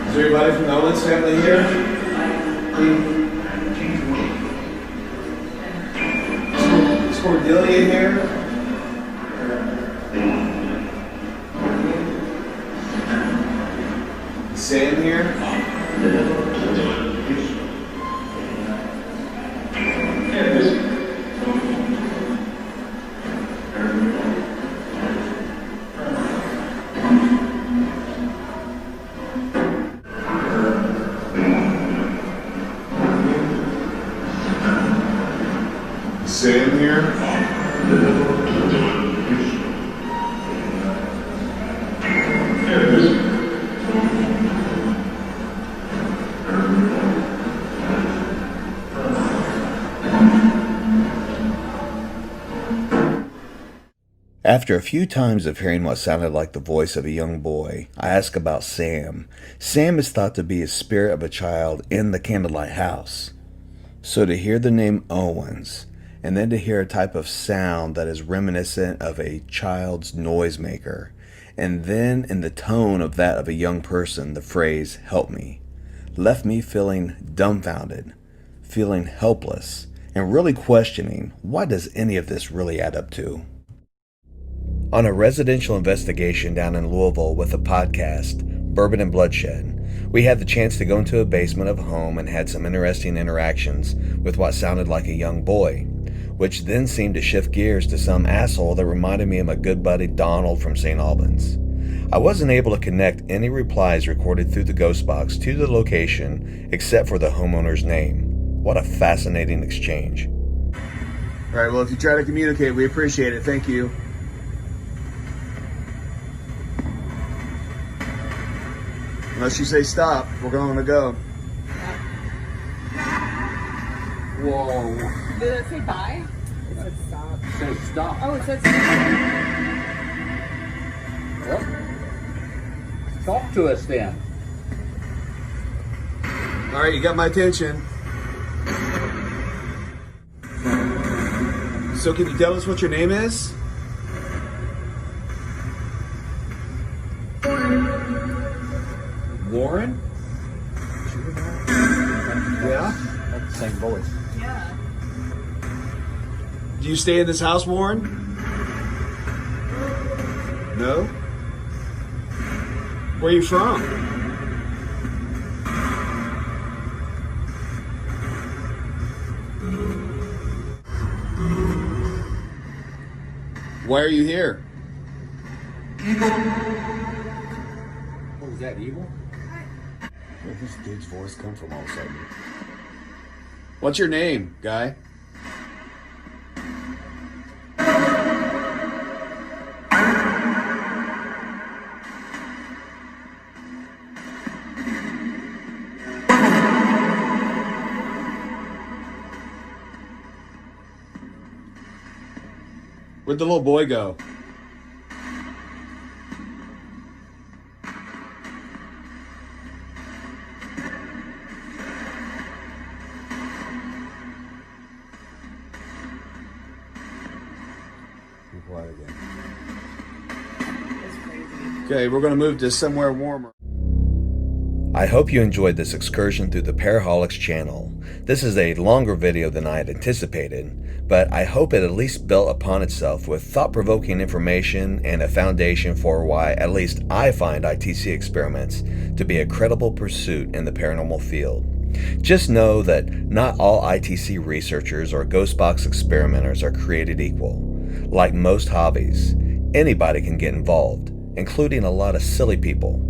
Is there anybody from the Owens family here? Is Cordelia here? Is Sam here? Sam here? After a few times of hearing what sounded like the voice of a young boy, I asked about Sam. Sam is thought to be a spirit of a child in the Candlelight House. So to hear the name Owens, and then to hear a type of sound that is reminiscent of a child's noisemaker, and then in the tone of that of a young person, the phrase, "help me," left me feeling dumbfounded, feeling helpless, and really questioning, what does any of this really add up to? On a residential investigation down in Louisville with the podcast, Bourbon and Bloodshed, we had the chance to go into a basement of a home and had some interesting interactions with what sounded like a young boy, which then seemed to shift gears to some asshole that reminded me of my good buddy Donald from St. Albans. I wasn't able to connect any replies recorded through the ghost box to the location except for the homeowner's name. What a fascinating exchange. All right, well, if you try to communicate, we appreciate it. Thank you. Unless you say stop, we're going to go. Whoa. Did it say bye? It said stop. It says stop. Oh, it said stop. Well, talk to us then. All right, you got my attention. So can you tell us what your name is? Warren? Yeah? That's the same voice. Yeah. Do you stay in this house, Warren? No? Where are you from? Why are you here? What was that, evil? Where did this dude's voice come from all of a sudden? What's your name, guy? Where'd the little boy go? Be quiet again. Okay, we're going to move to somewhere warmer. I hope you enjoyed this excursion through the Paraholics channel. This is a longer video than I had anticipated, but I hope it at least built upon itself with thought-provoking information and a foundation for why at least I find ITC experiments to be a credible pursuit in the paranormal field. Just know that not all ITC researchers or ghost box experimenters are created equal. Like most hobbies, anybody can get involved, including a lot of silly people.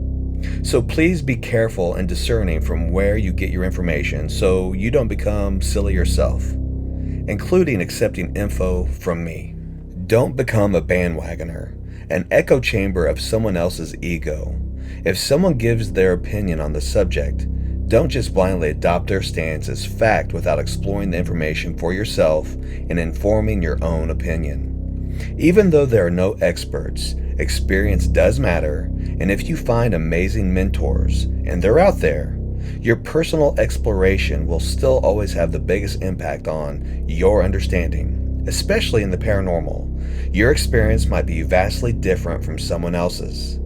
So please be careful and discerning from where you get your information so you don't become silly yourself, including accepting info from me. Don't become a bandwagoner, an echo chamber of someone else's ego. If someone gives their opinion on the subject, don't just blindly adopt their stance as fact without exploring the information for yourself and informing your own opinion. Even though there are no experts, experience does matter, and if you find amazing mentors, and they're out there, your personal exploration will still always have the biggest impact on your understanding, especially in the paranormal. Your experience might be vastly different from someone else's.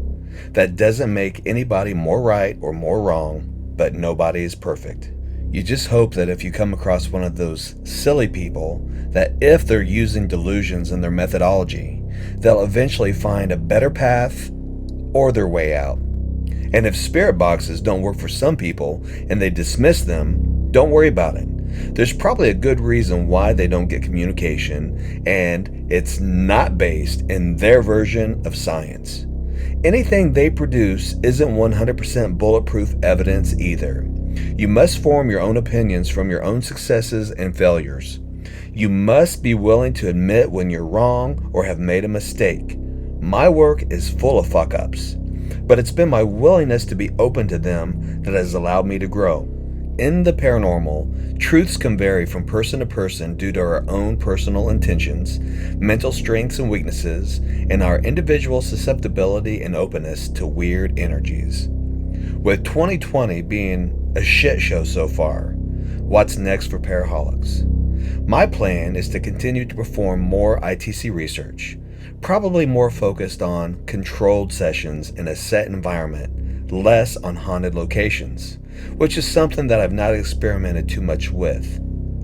That doesn't make anybody more right or more wrong, but nobody is perfect. You just hope that if you come across one of those silly people, that if they're using delusions in their methodology, they'll eventually find a better path or their way out. And if spirit boxes don't work for some people and they dismiss them, don't worry about it. There's probably a good reason why they don't get communication, and it's not based in their version of science. Anything they produce isn't 100% bulletproof evidence either. You must form your own opinions from your own successes and failures. You must be willing to admit when you're wrong or have made a mistake. My work is full of fuck-ups, but it's been my willingness to be open to them that has allowed me to grow. In the paranormal, truths can vary from person to person due to our own personal intentions, mental strengths and weaknesses, and our individual susceptibility and openness to weird energies. With 2020 being a shit show so far, what's next for Paraholics? My plan is to continue to perform more ITC research, probably more focused on controlled sessions in a set environment, less on haunted locations, which is something that I've not experimented too much with.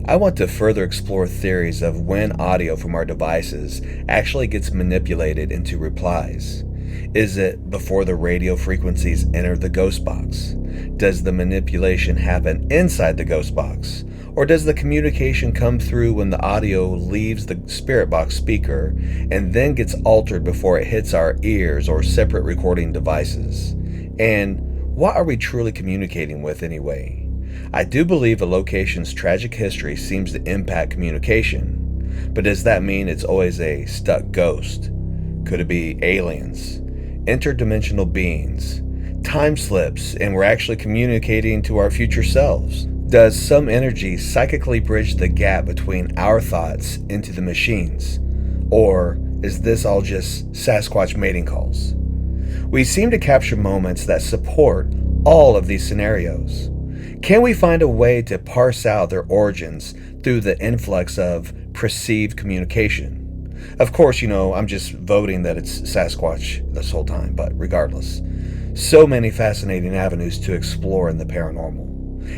I want to further explore theories of when audio from our devices actually gets manipulated into replies. Is it before the radio frequencies enter the ghost box? Does the manipulation happen inside the ghost box? Or does the communication come through when the audio leaves the spirit box speaker and then gets altered before it hits our ears or separate recording devices? And what are we truly communicating with anyway? I do believe a location's tragic history seems to impact communication, but does that mean it's always a stuck ghost? Could it be aliens, interdimensional beings, time slips, and we're actually communicating to our future selves? Does some energy psychically bridge the gap between our thoughts into the machines? Or is this all just Sasquatch mating calls? We seem to capture moments that support all of these scenarios. Can we find a way to parse out their origins through the influx of perceived communication? Of course, I'm just voting that it's Sasquatch this whole time, but regardless, so many fascinating avenues to explore in the paranormal.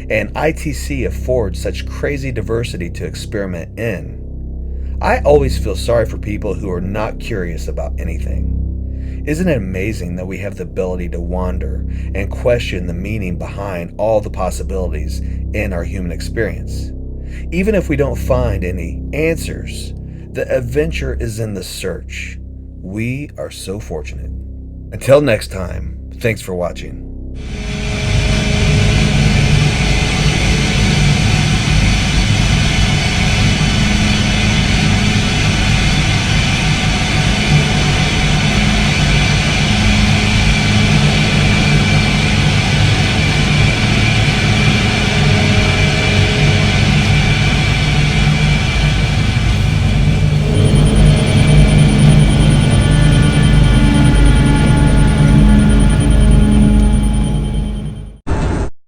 And ITC affords such crazy diversity to experiment in. I always feel sorry for people who are not curious about anything. Isn't it amazing that we have the ability to wander and question the meaning behind all the possibilities in our human experience? Even if we don't find any answers, the adventure is in the search. We are so fortunate. Until next time, thanks for watching.